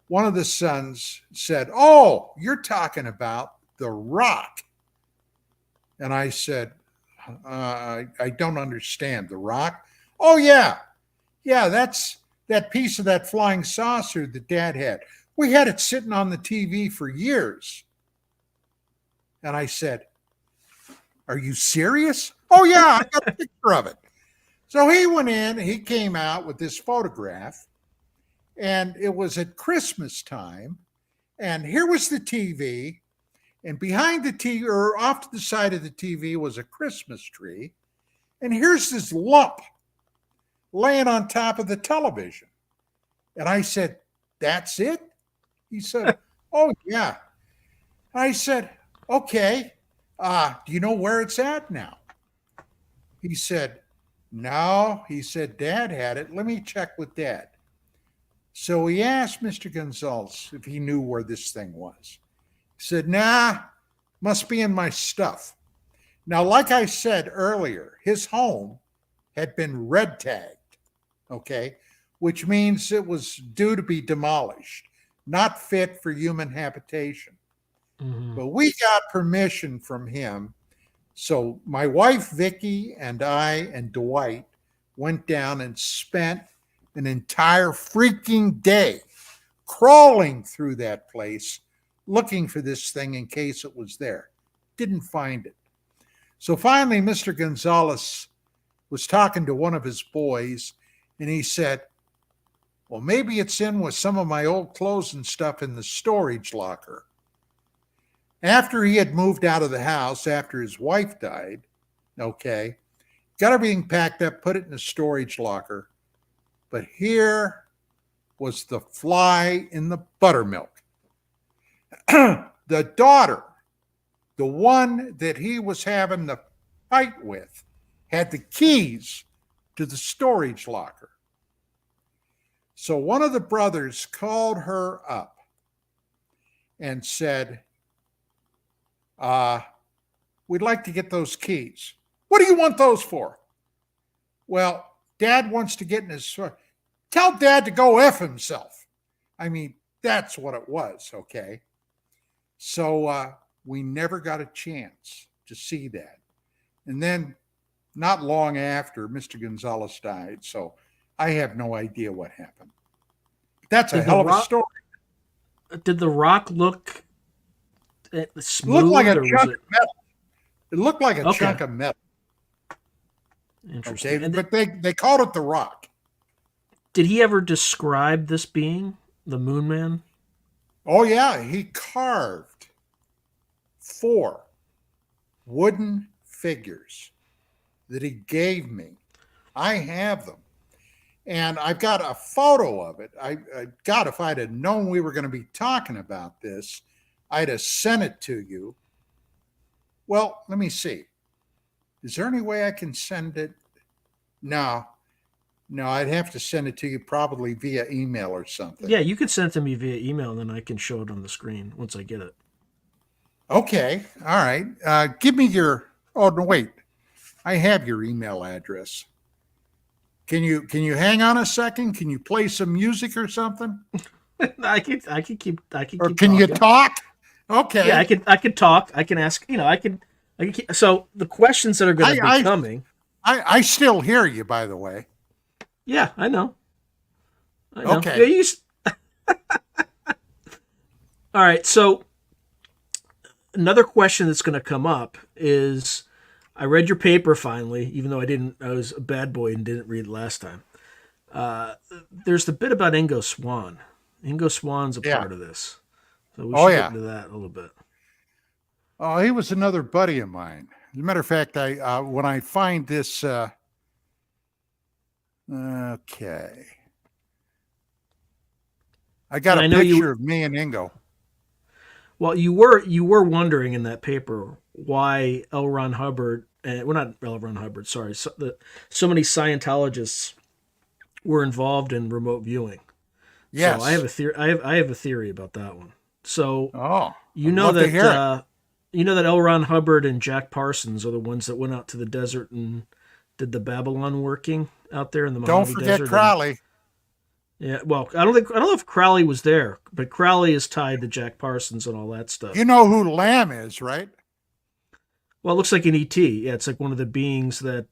One of the sons said, oh, you're talking about the rock. And I said, I don't understand. The rock? Oh, yeah. Yeah, that's that piece of that flying saucer that Dad had. We had it sitting on the TV for years. And I said, are you serious? Oh, yeah, I got a picture of it. So he went in, he came out with this photograph, and it was at Christmas time. And here was the TV, and behind the TV, or off to the side of the TV, was a Christmas tree. And here's this lump laying on top of the television. And I said, that's it? He said, oh, yeah. I said, okay, do you know where it's at now? He said, no. He said, Dad had it. Let me check with Dad. So he asked Mr. Gonzalez if he knew where this thing was. He said, nah, must be in my stuff. Now, like I said earlier, his home had been red tagged, okay, which means it was due to be demolished, not fit for human habitation. Mm-hmm. But we got permission from him. So my wife, Vicki, and I and Dwight went down and spent an entire freaking day crawling through that place, looking for this thing in case it was there. Didn't find it. So finally, Mr. Gonzalez was talking to one of his boys, and he said, well, maybe it's in with some of my old clothes and stuff in the storage locker. After he had moved out of the house, after his wife died, okay, got everything packed up, put it in a storage locker. But here was the fly in the buttermilk. The daughter, the one that he was having the fight with, had the keys to the storage locker. So one of the brothers called her up and said, we'd like to get those keys. What do you want those for? Well, Dad wants to get in his. Tell Dad to go F himself. I mean, that's what it was, okay? So we never got a chance to see that. And then not long after, Mr. Gonzalez died. So I have no idea what happened. That's a hell of a story. Did the rock look smooth? It looked like a or chunk of metal. It looked like a chunk of metal. Interesting. Okay, but they called it the rock. Did he ever describe this being, the Moon Man? Oh, yeah. He carved 4 wooden figures that he gave me. I have them. And I've got a photo of it. God, if I'd have known we were going to be talking about this, I'd have sent it to you. Well, let me see. Is there any way I can send it? No, I'd have to send it to you probably via email or something. Yeah, you could send it to me via email, and then I can show it on the screen once I get it. Okay, all right. Give me your. Oh no, wait. I have your email address. Can you hang on a second? Can you play some music or something? I could keep. Or keep can talking. you talk? Okay. Yeah, I could talk. I can ask. I can keep, so the questions that are going to be coming. I still hear you, by the way. Yeah, I know. Okay. Yeah, all right. So another question that's going to come up is, I read your paper finally, even though I was a bad boy and didn't read it last time. There's the bit about Ingo Swan. Ingo Swan's a part of this. So we should get into that a little bit. Oh, he was another buddy of mine. As a matter of fact, when I find this, okay, I got a picture of me and Ingo. Well, you were wondering in that paper why L. Ron Hubbard, not L. Ron Hubbard, sorry, so many Scientologists were involved in remote viewing. Yes, so I have a theory. I have a theory about that one. So, you know that L. Ron Hubbard and Jack Parsons are the ones that went out to the desert and did the Babylon working out there in the Mojave Desert. Don't forget Crowley. Yeah, well, I don't know if Crowley was there, but Crowley is tied to Jack Parsons and all that stuff. You know who Lamb is, right? Well, it looks like an ET. Yeah, it's like one of the beings that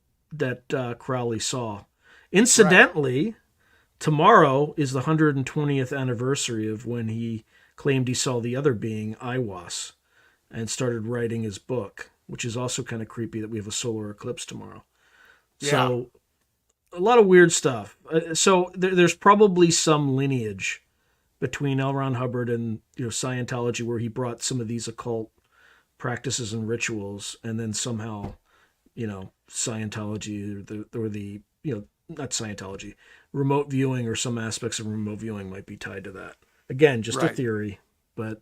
Crowley saw. Incidentally, tomorrow is the 120th anniversary of when he claimed he saw the other being, Iwas, and started writing his book, which is also kind of creepy that we have a solar eclipse tomorrow. Yeah. So a lot of weird stuff. So there's probably some lineage between L. Ron Hubbard and Scientology, where he brought some of these occult practices and rituals, and then somehow Scientology or the not Scientology, remote viewing or some aspects of remote viewing might be tied to that. Again, just a theory, but.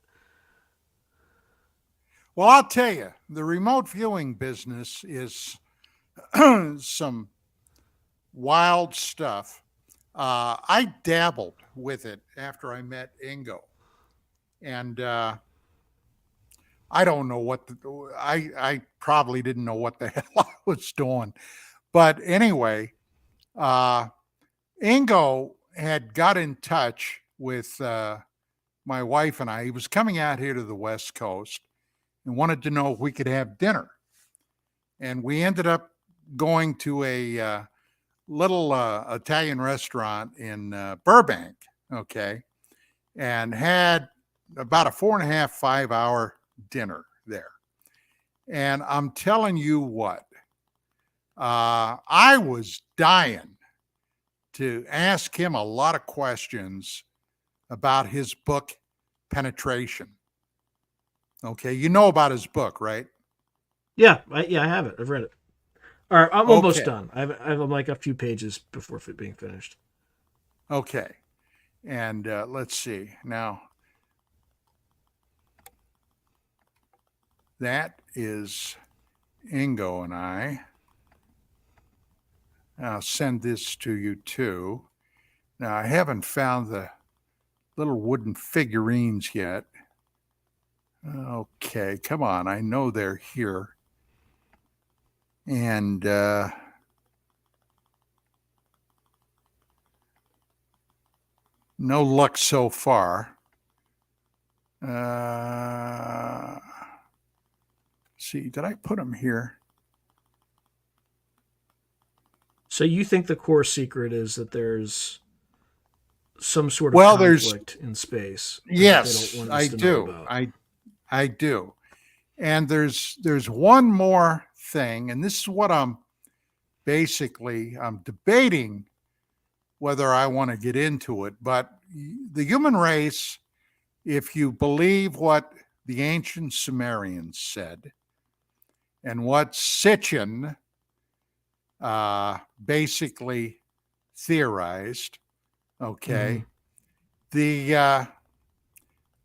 Well, I'll tell you, the remote viewing business is some wild stuff. I dabbled with it after I met Ingo, and I don't know what I probably didn't know what the hell I was doing, but anyway, Ingo had got in touch with my wife and I. He was coming out here to the West Coast and wanted to know if we could have dinner. And we ended up going to a little Italian restaurant in Burbank, okay, and had about a 4.5, 5 hour dinner there. And I'm telling you what, I was dying to ask him a lot of questions about his book, Penetration. Okay, you know about his book, right? Yeah, I have it. I've read it. All right, I'm almost done. I have like a few pages before being finished. Okay, and let's see. Now, that is Ingo and I. I'll send this to you too. Now, I haven't found the little wooden figurines yet. Okay, come on. I know they're here. And no luck so far. See, did I put them here? So you think the core secret is that there's some sort of Well, there's conflict in space that they yes, don't want I us to know do. about? I do. And there's one more thing, and this is what I'm debating whether I want to get into it. But the human race, if you believe what the ancient Sumerians said and what Sitchin basically theorized, okay, the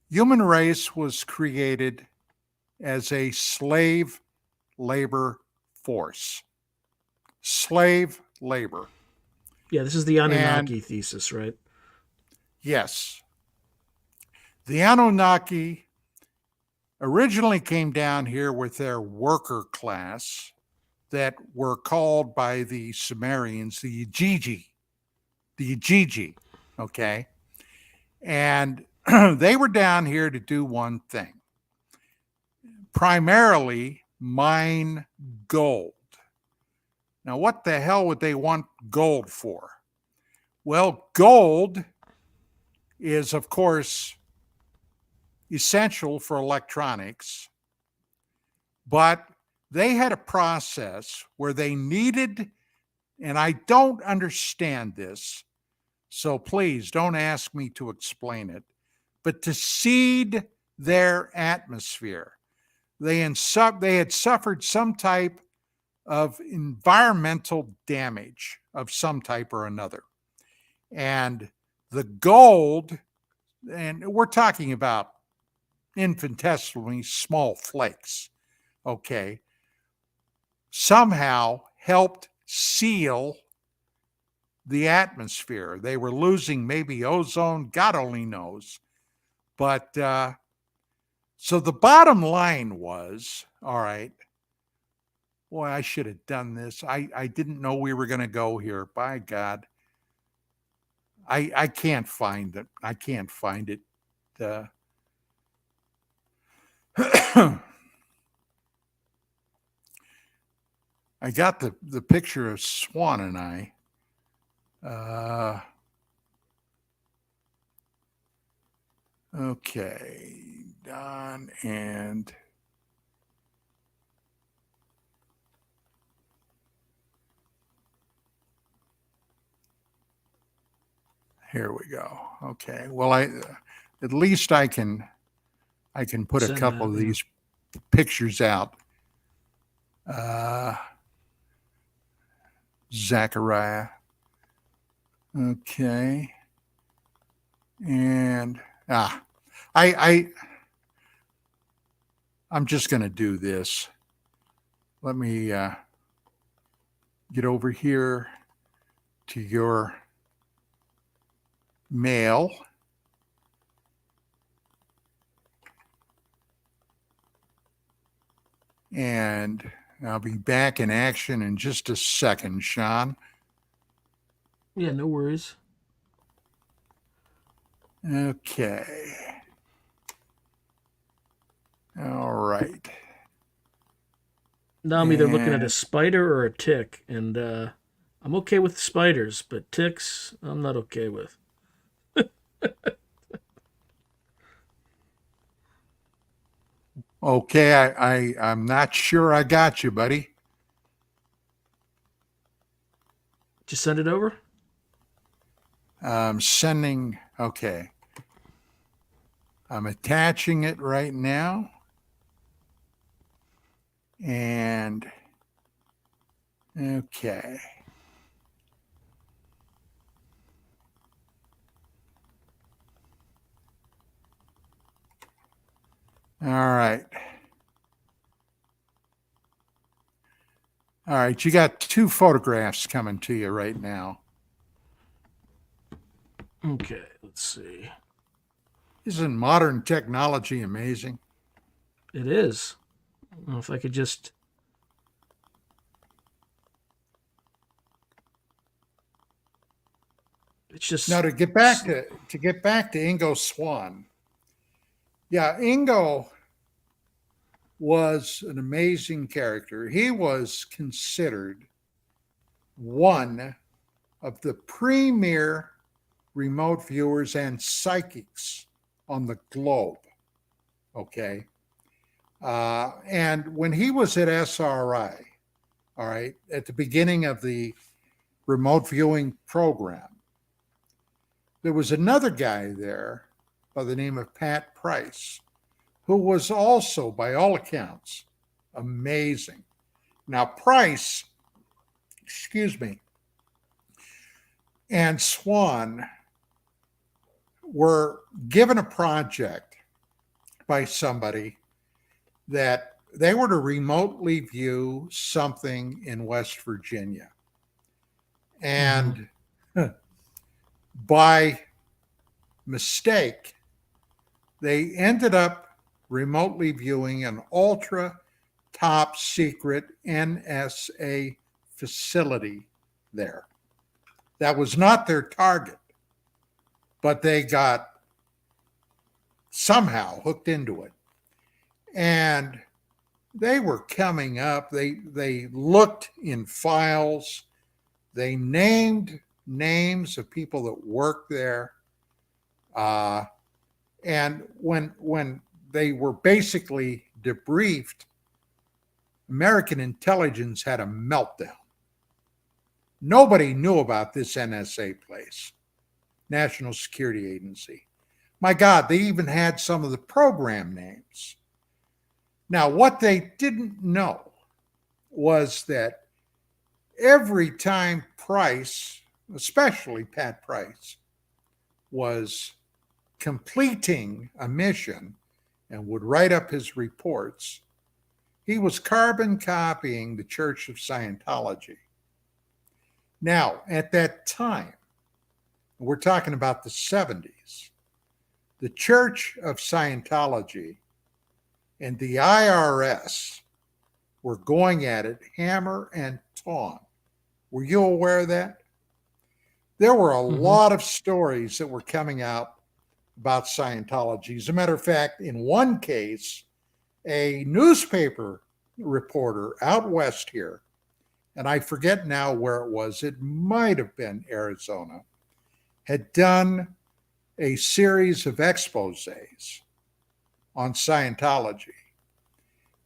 human race was created as a slave labor force. Slave labor. Yeah, this is the And Anunnaki thesis, right? yes, the Anunnaki originally came down here with their worker class that were called by the Sumerians the Igigi, okay? And they were down here to do one thing, primarily mine gold. Now, what the hell would they want gold for? Well, gold is, of course, essential for electronics, but they had a process where they needed, and I don't understand this, so please don't ask me to explain it, but to seed their atmosphere. They had suffered some type of environmental damage of some type or another. And the gold, and we're talking about infinitesimally small flakes, okay, somehow helped seal the atmosphere. They were losing maybe ozone, God only knows. But so the bottom line was, all right, boy, I should have done this. I didn't know we were going to go here. By God. I can't find it. I can't find it. I got the picture of Swan and I. Okay, Don and here we go. Okay, well, at least I can put a couple of these pictures out. Zachariah. Okay. And I'm just going to do this. Let me get over here to your mail. And I'll be back in action in just a second, Sean. Yeah, no worries. Okay. All right. Now I'm either looking at a spider or a tick, and I'm okay with spiders, but ticks I'm not okay with. Okay, I'm not sure I got you, buddy. Just send it over? I'm sending, okay. I'm attaching it right now. And, okay. All right. All right, you got two photographs coming to you right now. Okay, let's see. Isn't modern technology amazing? It is. I don't know if I could just. It's Now just. to get back to Ingo Swan. Yeah, Ingo was an amazing character. He was considered one of the premier remote viewers and psychics on the globe. Okay. And when he was at SRI, all right, at the beginning of the remote viewing program, there was another guy there by the name of Pat Price, who was also, by all accounts, amazing. Now, Price, excuse me, and Swan were given a project by somebody that they were to remotely view something in West Virginia. And by mistake, they ended up remotely viewing an ultra top secret NSA facility there. That was not their target, but they got somehow hooked into it. And they were coming up. They looked in files. They named names of people that worked there. And when they were basically debriefed, American intelligence had a meltdown. Nobody knew about this NSA place, National Security Agency. My God, they even had some of the program names. Now, what they didn't know was that every time Price, especially Pat Price, was completing a mission and would write up his reports, he was carbon copying the Church of Scientology. Now, at that time, we're talking about the 70s, the Church of Scientology and the IRS were going at it hammer and tong. Were you aware of that? There were a lot of stories that were coming out about Scientology. As a matter of fact, in one case, a newspaper reporter out west here, and I forget now where it was, it might have been Arizona, had done a series of exposés on Scientology.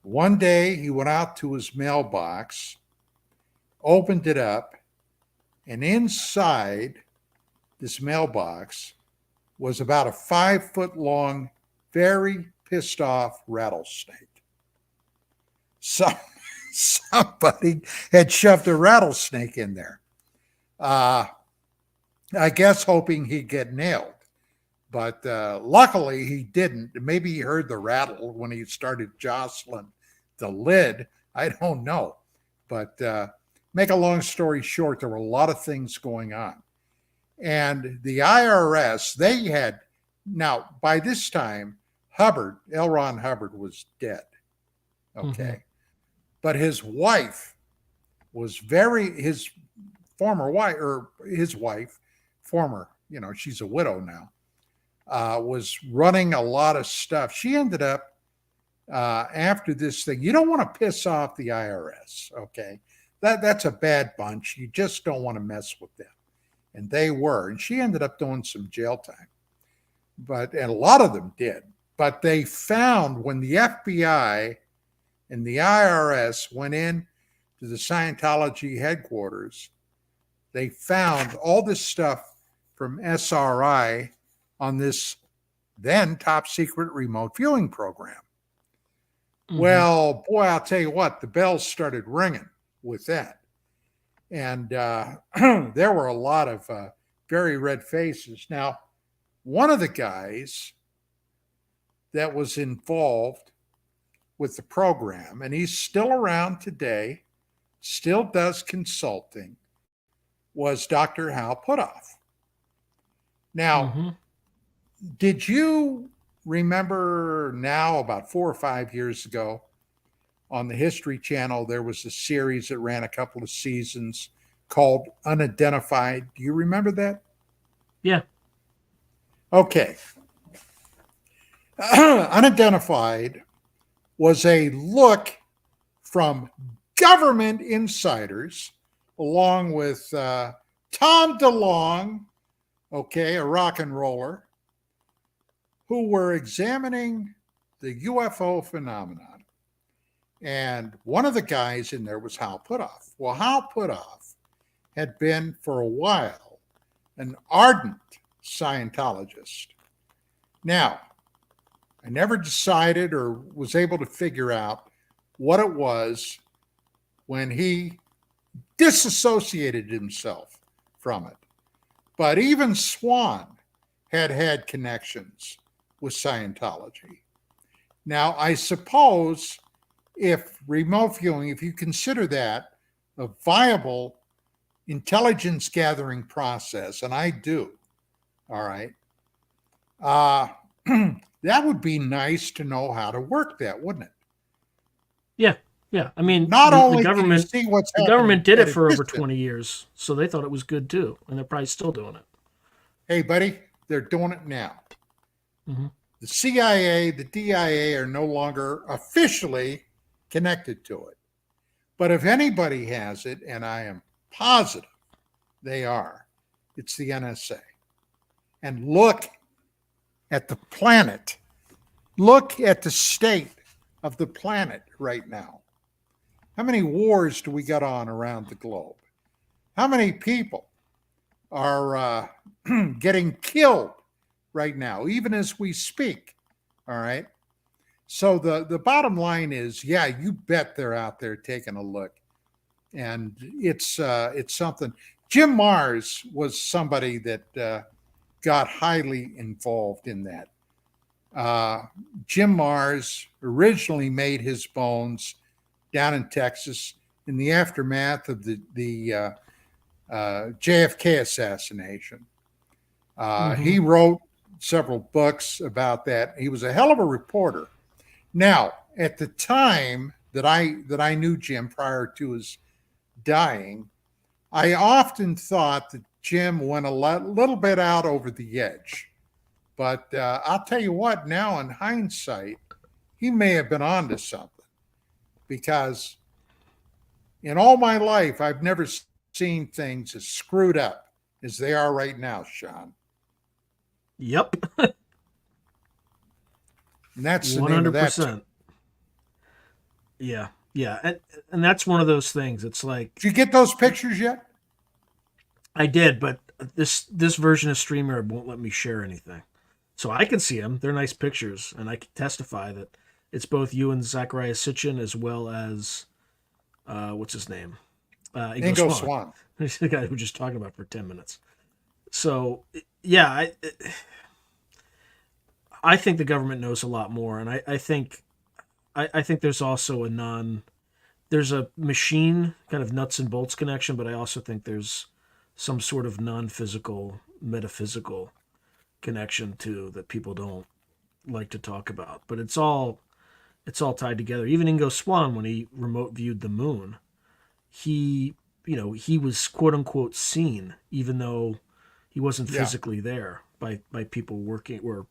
One day he went out to his mailbox, opened it up, and inside this mailbox was about a 5-foot long, very pissed off rattlesnake. Somebody had shoved a rattlesnake in there. I guess hoping he'd get nailed. But luckily he didn't. Maybe he heard the rattle when he started jostling the lid. I don't know. But make a long story short, there were a lot of things going on. And the IRS, they had, now by this time, Hubbard, L. Ron Hubbard, was dead. Okay. But his wife was his former wife, or his wife, former, she's a widow now, was running a lot of stuff. She ended up, after this thing, you don't want to piss off the IRS, okay? That's a bad bunch. You just don't want to mess with them. And they were. And she ended up doing some jail time. And a lot of them did. But they found, when the FBI and the IRS went in to the Scientology headquarters, they found all this stuff from SRI on this then top secret remote viewing program. Well, boy, I'll tell you what, the bells started ringing with that. And there were a lot of very red faces. Now, one of the guys that was involved with the program, and he's still around today, still does consulting, was Dr. Hal Puthoff. Now, Mm-hmm. did you remember now about 4 or 5 years ago on the History Channel, there was a series that ran a couple of seasons called Unidentified? Do you remember that? Yeah. Okay. Unidentified was a look from government insiders, along with Tom DeLonge, okay, a rock and roller, who were examining the UFO phenomenon. And one of the guys in there was Hal Puthoff. Well, Hal Puthoff had been for a while an ardent Scientologist. Now, I never decided or was able to figure out what it was when he disassociated himself from it. But even Swan had connections with Scientology. Now, I suppose if remote viewing, if you consider that a viable intelligence gathering process, and I do, all right, that would be nice to know how to work that, wouldn't it? Yeah. Yeah. I mean, Not the only can you government see what's the happening government did at it a for over distance. 20 years, so they thought it was good too, and they're probably still doing it. Hey, buddy, they're doing it now. Mm-hmm. The CIA, the DIA are no longer officially connected to it. But if anybody has it, and I am positive they are, it's the NSA. And look at the planet. Look at the state of the planet right now. How many wars do we got on around the globe? How many people are getting killed right now, even as we speak? All right. So the bottom line is, yeah, you bet they're out there taking a look, and it's something. Jim Mars was somebody that got highly involved in that. Jim Mars originally made his bones down in Texas in the aftermath of the JFK assassination. He wrote several books about that. He was a hell of a reporter. Now, at the time that I knew Jim prior to his dying, I often thought that Jim went a little bit out over the edge. But I'll tell you what, now in hindsight, he may have been onto something, because in all my life, I've never seen things as screwed up as they are right now, Sean. Yep. And that's the name of that. 100%. Yeah. Yeah. And that's one of those things. It's like, Did you get those pictures yet? I did, but this version of StreamYard won't let me share anything. So I can see them. They're nice pictures, and I can testify that it's both you and Zachariah Sitchin, as well as what's his name? Ingo Swan. He's the guy we were just talking about for 10 minutes. So yeah, I think the government knows a lot more, and I think there's also there's a machine kind of nuts and bolts connection, but I also think there's some sort of non-physical, metaphysical connection too that people don't like to talk about. But it's all tied together. Even Ingo Swan, when he remote viewed the moon, he was quote unquote seen, even though he wasn't physically there by people working, or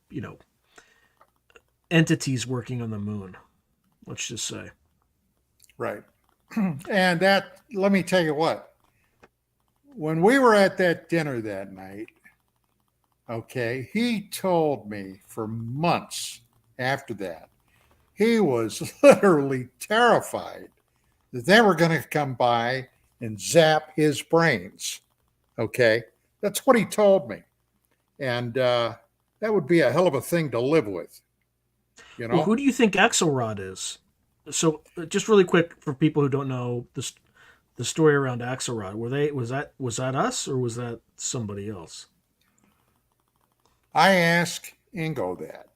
entities working on the moon, let's just say. Right. And that, let me tell you what, when we were at that dinner that night, okay, he told me for months after that, he was literally terrified that they were going to come by and zap his brains. Okay. That's what he told me. And that would be a hell of a thing to live with. Well, who do you think Axelrod is? So, just really quick for people who don't know the story around Axelrod, was that us, or was that somebody else? I asked Ingo that,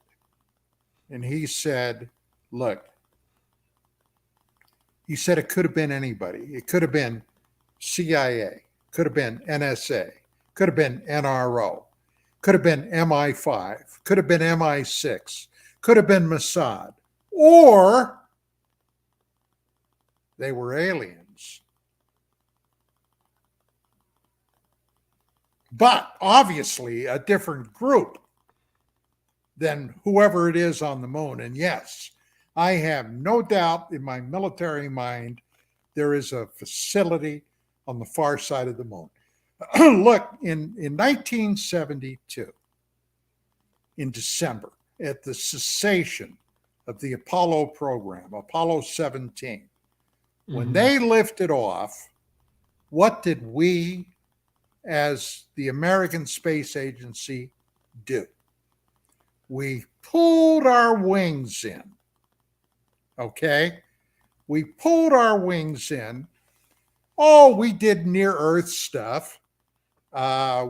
and he said, "Look," he said, it could have been anybody. It could have been CIA, could have been NSA, could have been NRO, Could have been MI5, could have been MI6, could have been Mossad, or they were aliens. But obviously a different group than whoever it is on the moon. And yes, I have no doubt in my military mind there is a facility on the far side of the moon. Look, in 1972, in December, at the cessation of the Apollo program, Apollo 17, when they lifted off, what did we as the American Space Agency do? We pulled our wings in. Okay? We pulled our wings in. Oh, we did near Earth stuff.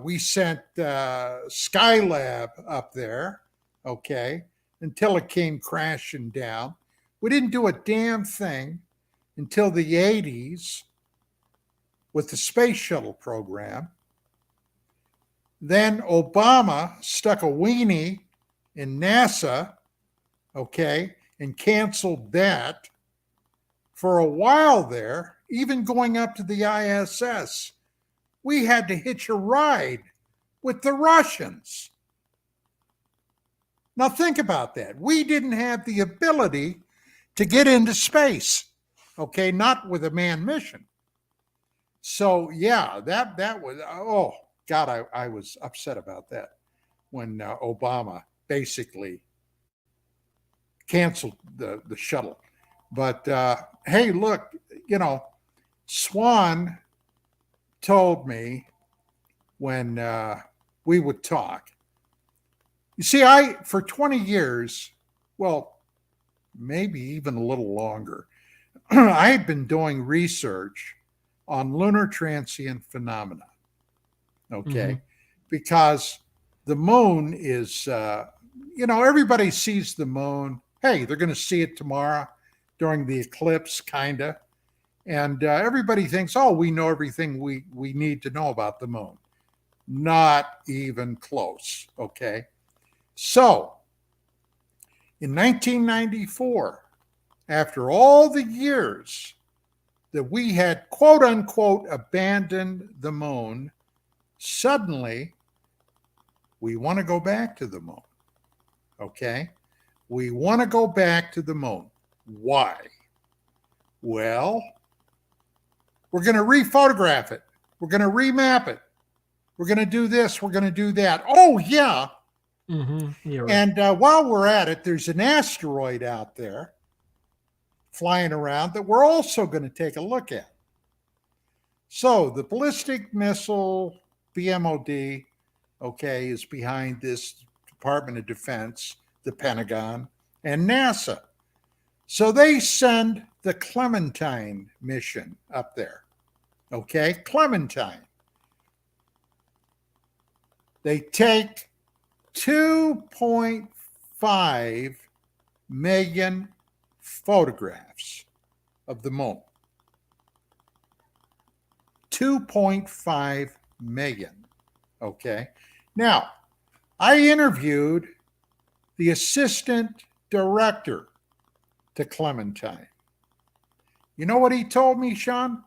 We sent Skylab up there, okay, until it came crashing down. We didn't do a damn thing until the 80s with the space shuttle program. Then Obama stuck a weenie in NASA, okay, and canceled that for a while there, even going up to the ISS. We had to hitch a ride with the Russians. Now think about that. We didn't have the ability to get into space, okay, not with a manned mission. So yeah, that was, oh God, I was upset about that when Obama basically canceled the shuttle. But hey, look, you know, Swan told me when we would talk. You see, for 20 years, well, maybe even a little longer, I had been doing research on lunar transient phenomena. Okay, because the moon is, everybody sees the moon. Hey, they're going to see it tomorrow during the eclipse, kind of. And everybody thinks, oh, we know everything we need to know about the moon. Not even close, okay? So, in 1994, after all the years that we had, quote unquote, abandoned the moon, suddenly we want to go back to the moon, okay? We want to go back to the moon. Why? Well, we're going to rephotograph it. We're going to remap it. We're going to do this. We're going to do that. Oh, yeah. Yeah, right. And while we're at it, there's an asteroid out there flying around that we're also going to take a look at. So the ballistic missile BMOD, okay, is behind this Department of Defense, the Pentagon, and NASA. So they send the Clementine mission up there. Okay, Clementine. They take 2.5 million photographs of the moon. 2.5 million. Okay. Now, I interviewed the assistant director to Clementine. You know what he told me, Sean?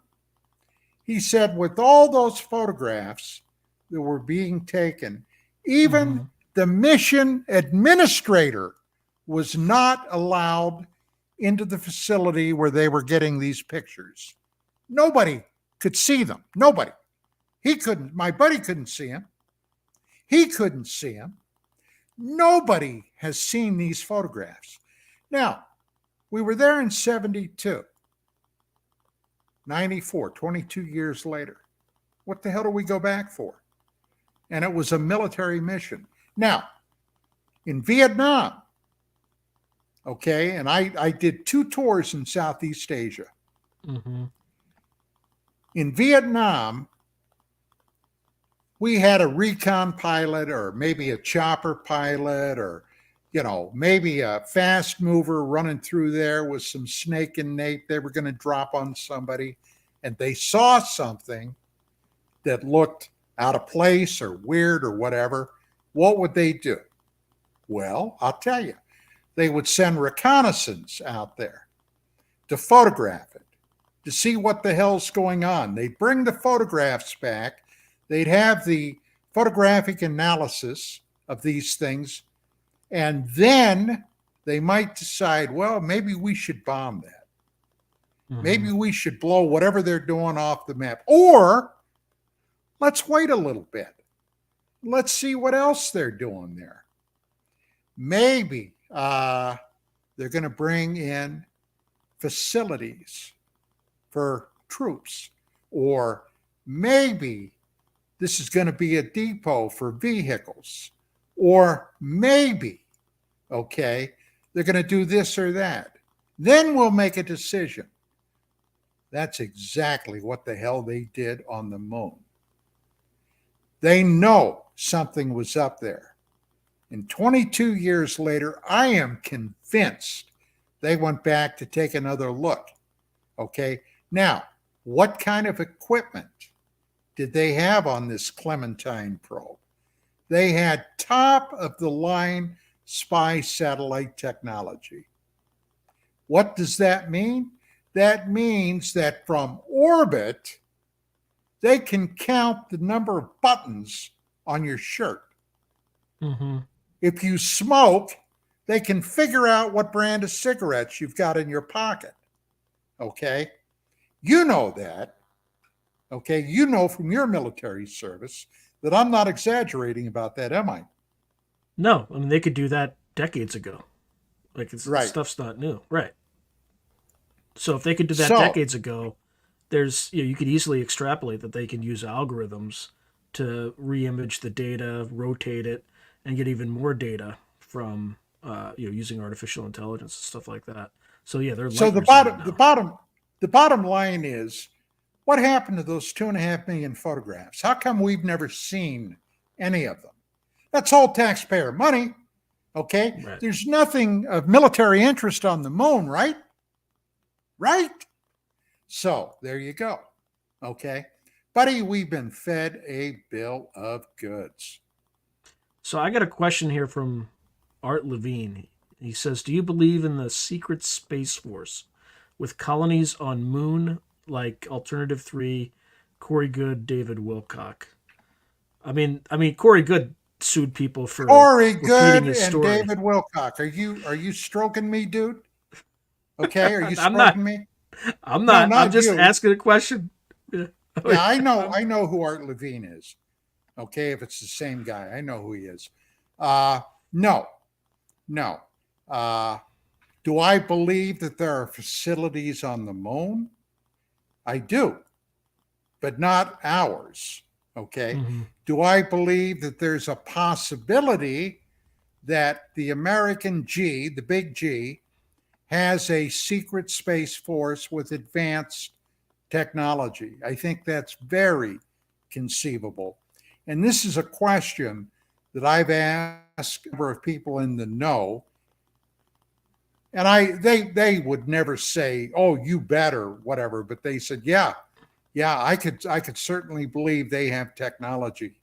He said, with all those photographs that were being taken, even the mission administrator was not allowed into the facility where they were getting these pictures. Nobody could see them. Nobody. He couldn't. My buddy couldn't see him. He couldn't see him. Nobody has seen these photographs. Now, we were there in 72, 94, 22 years later. What the hell do we go back for? And it was a military mission. Now, in Vietnam, okay, and I did 2 tours in Southeast Asia. In Vietnam, we had a recon pilot or maybe a chopper pilot or, maybe a fast mover running through there with some snake and nape. They were going to drop on somebody and they saw something that looked out of place or weird or whatever. what would they do? Well, I'll tell you. They would send reconnaissance out there to photograph it, to see what the hell's going on. They'd bring the photographs back. They'd have the photographic analysis of these things. And then they might decide, well, maybe we should bomb that. Mm-hmm. Maybe we should blow whatever they're doing off the map. Or let's wait a little bit. Let's see what else they're doing there. Maybe they're going to bring in facilities for troops, or maybe this is going to be a depot for vehicles, or maybe, okay, they're going to do this or that. Then we'll make a decision. That's exactly what the hell they did on the moon. They know something was up there. And 22 years later, I am convinced they went back to take another look. Okay. Now, what kind of equipment did they have on this Clementine probe? They had top of the line spy satellite technology. What does that mean? That means that from orbit, they can count the number of buttons on your shirt. Mm-hmm. If you smoke, they can figure out what brand of cigarettes you've got in your pocket. Okay? You know that. Okay? You know from your military service that I'm not exaggerating about that, am I? No. I mean, they could do that decades ago. Like, right. Stuff's not new. Right. So if they could do that decades ago, you could easily extrapolate that they can use algorithms to re-image the data, rotate it, and get even more data from using artificial intelligence and stuff like that. So yeah, they're the bottom line is, what happened to those 2.5 million photographs? How come we've never seen any of them? That's all taxpayer money. Okay, right. There's nothing of military interest on the moon, right? Right. So there you go. Okay, buddy, we've been fed a bill of goods. So I got a question here from Art Levine. He says, do you believe in the secret space force with colonies on moon like Alternative 3, Corey Goode, David Wilcock? I mean, Corey Goode sued people for Corey Goode and story. David Wilcock. Are you stroking me, dude? Okay, are you stroking me? I'm not. No, I'm just asking a question. Yeah, I know who Art Levine is. Okay, if it's the same guy, I know who he is. No. Do I believe that there are facilities on the moon? I do, but not ours. Okay. Mm-hmm. Do I believe that there's a possibility that the American G, the big G, has a secret space force with advanced technology? I think that's very conceivable. And this is a question that I've asked a number of people in the know. And they would never say, oh, you bet or whatever, but they said, yeah, I could certainly believe they have technology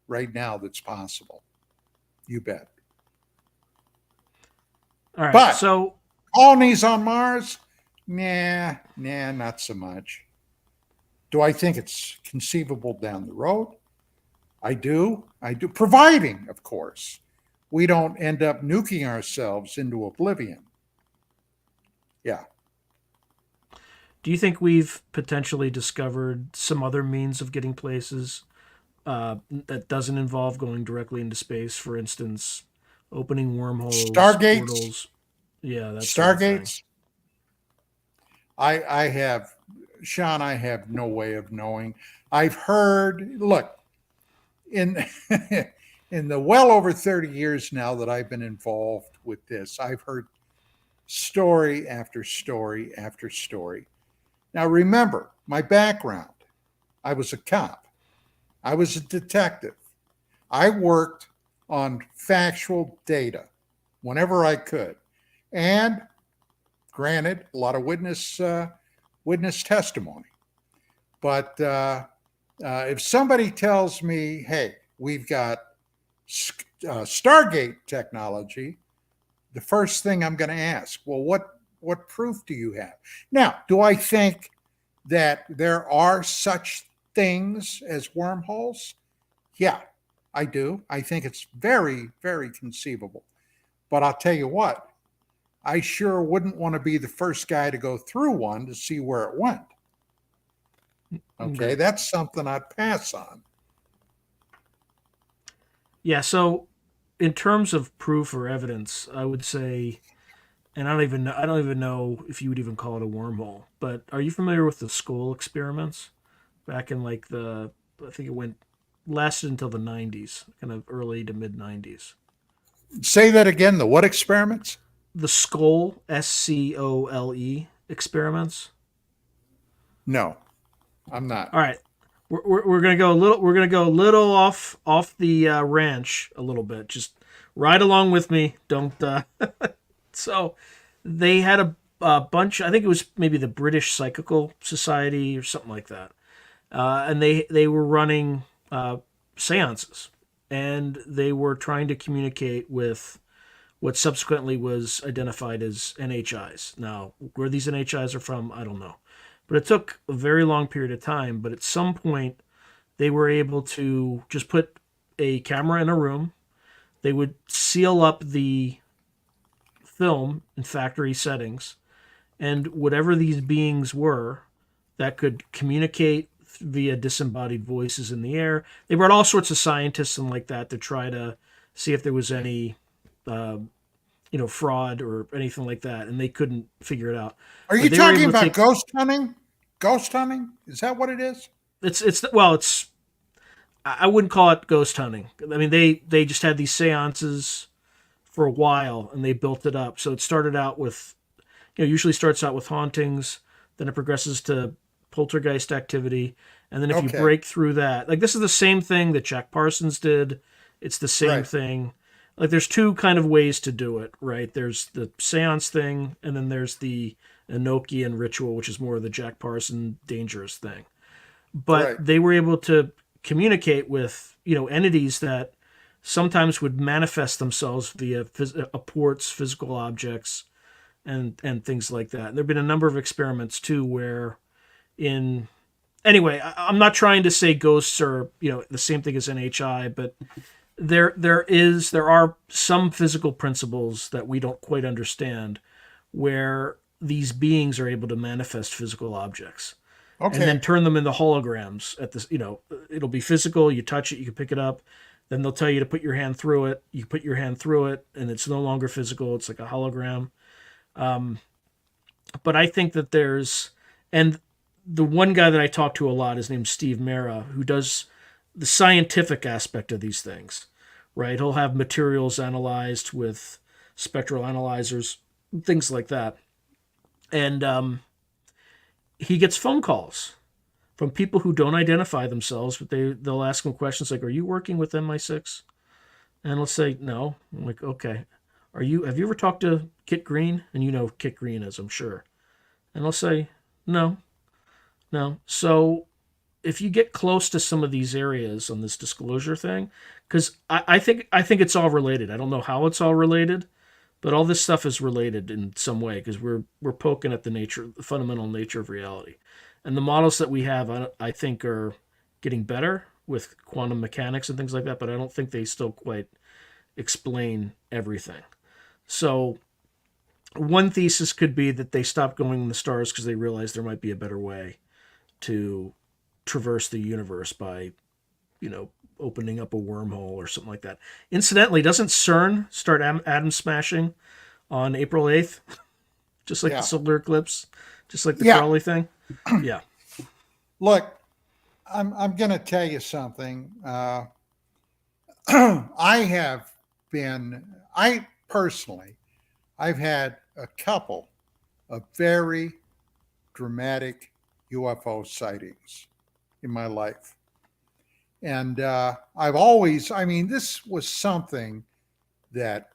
right now that's possible. You bet. All right. But so colonies on Mars? Nah, not so much. Do I think it's conceivable down the road? I do, providing, of course, we don't end up nuking ourselves into oblivion. Yeah. Do you think we've potentially discovered some other means of getting places that doesn't involve going directly into space? For instance, opening wormholes, Stargates. Portals. Yeah, that's Stargates. I have, Sean, I have no way of knowing. I've heard, look, in the well over 30 years now that I've been involved with this, I've heard story after story after story. Now, remember my background. I was a cop. I was a detective. I worked on factual data whenever I could. And granted, a lot of witness testimony. But if somebody tells me, hey, we've got Stargate technology, the first thing I'm going to ask, well, what proof do you have? Now, do I think that there are such things as wormholes? Yeah, I do. I think it's very, very conceivable. But I'll tell you what, I sure wouldn't want to be the first guy to go through one to see where it went. Okay, that's something I'd pass on. Yeah, so in terms of proof or evidence, I would say, and I don't even know if you would even call it a wormhole, but are you familiar with the skull experiments back in like I think it lasted until the 90s, kind of early to mid 90s. Say that again, the what experiments? The skull, SCOLE experiments. No, I'm not. All right. We're gonna go a little. We're gonna go a little off the ranch a little bit. Just ride along with me. Don't. So, they had a bunch. I think it was maybe the British Psychical Society or something like that, and they were running seances, and they were trying to communicate with what subsequently was identified as NHIs. Now, where these NHIs are from, I don't know. But it took a very long period of time. But at some point, they were able to just put a camera in a room. They would seal up the film in factory settings. And whatever these beings were that could communicate via disembodied voices in the air, they brought all sorts of scientists and like that to try to see if there was any fraud or anything like that, and they couldn't figure it out. Are you talking about ghost hunting? Ghost hunting? Is that what it is? It's I wouldn't call it ghost hunting. I mean, they just had these seances for a while and they built it up. So it started out with, usually starts out with hauntings, then it progresses to poltergeist activity, and then if you break through that, like this is the same thing that Jack Parsons did. It's the same thing. Like there's two kind of ways to do it, right? There's the seance thing, and then there's the Enochian ritual, which is more of the Jack Parson dangerous thing. But they were able to communicate with, entities that sometimes would manifest themselves via apports, physical objects, and things like that. And there have been a number of experiments too where anyway, I'm not trying to say ghosts are, the same thing as NHI, but there are some physical principles that we don't quite understand where these beings are able to manifest physical objects and then turn them into holograms at this, it'll be physical. You touch it, you can pick it up. Then they'll tell you to put your hand through it. You put your hand through it and it's no longer physical. It's like a hologram. But I think that and the one guy that I talk to a lot is named Steve Mera, who does the scientific aspect of these things, right? He'll have materials analyzed with spectral analyzers, things like that. And he gets phone calls from people who don't identify themselves, but they'll ask him questions like, "Are you working with MI6?" And he'll say, "No." I'm like, "Okay. Have you ever talked to Kit Green?" And you know who Kit Green is, I'm sure. And I'll say, "No." So if you get close to some of these areas on this disclosure thing, because I think it's all related. I don't know how it's all related, but all this stuff is related in some way because we're poking at the fundamental nature of reality. And the models that we have, I think, are getting better with quantum mechanics and things like that, but I don't think they still quite explain everything. So one thesis could be that they stopped going in the stars because they realized there might be a better way to traverse the universe by, opening up a wormhole or something like that. Incidentally, doesn't CERN start atom smashing on April 8th? Just like the solar eclipse? Just like the Crowley thing? Yeah. Look, I'm going to tell you something. I've had a couple of very dramatic UFO sightings in my life. And this was something that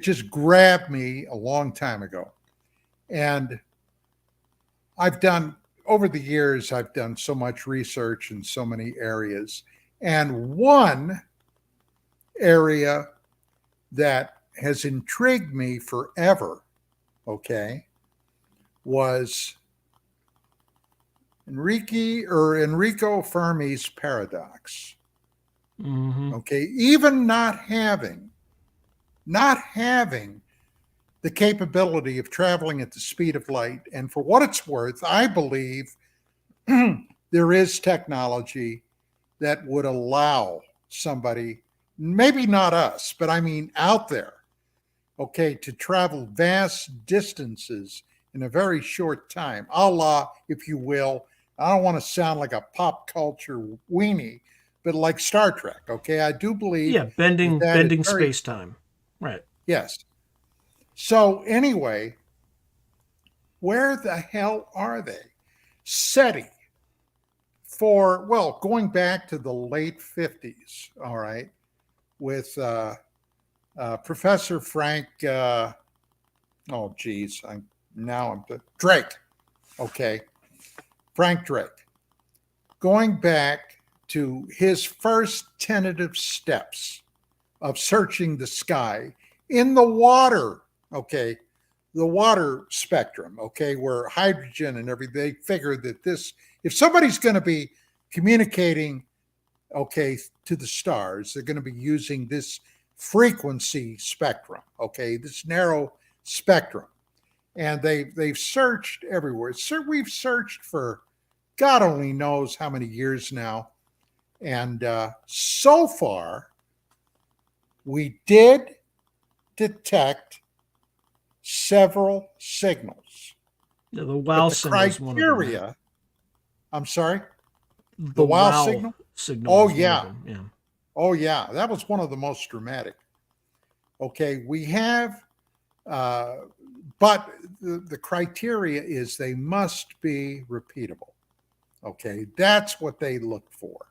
just grabbed me a long time ago. And over the years, I've done so much research in so many areas. And one area that has intrigued me forever, okay, was Enrico Fermi's paradox. Mm-hmm. Okay, even not having the capability of traveling at the speed of light, and for what it's worth, I believe there is technology that would allow somebody, maybe not us, but I mean out there, okay, to travel vast distances in a very short time, a la, if you will, I don't want to sound like a pop culture weenie, but like Star Trek, okay? I do believe Yeah, that that is bending very, space time. Right. yes. So anyway, where the hell are they? SETI, for, well, going back to the late 50s, all right, with Professor Frank, oh, geez, I'm Drake, okay, Frank Drake, going back to his first tentative steps of searching the sky in the water, okay, the water spectrum, okay, where hydrogen and everything, they figured that this, if somebody's going to be communicating, okay, to the stars, they're going to be using this frequency spectrum, okay, this narrow spectrum. And they've searched everywhere. So we've searched for God only knows how many years now. And so far, we did detect several signals. Yeah, the But wow the signal is one of them. Yeah. criteria, I'm sorry, The the wow wow signal? signal Oh, is one of yeah. them. Yeah. Oh, yeah. That was one of the most dramatic. Okay. We have, uh, but the criteria is they must be repeatable. Okay. That's what they look for.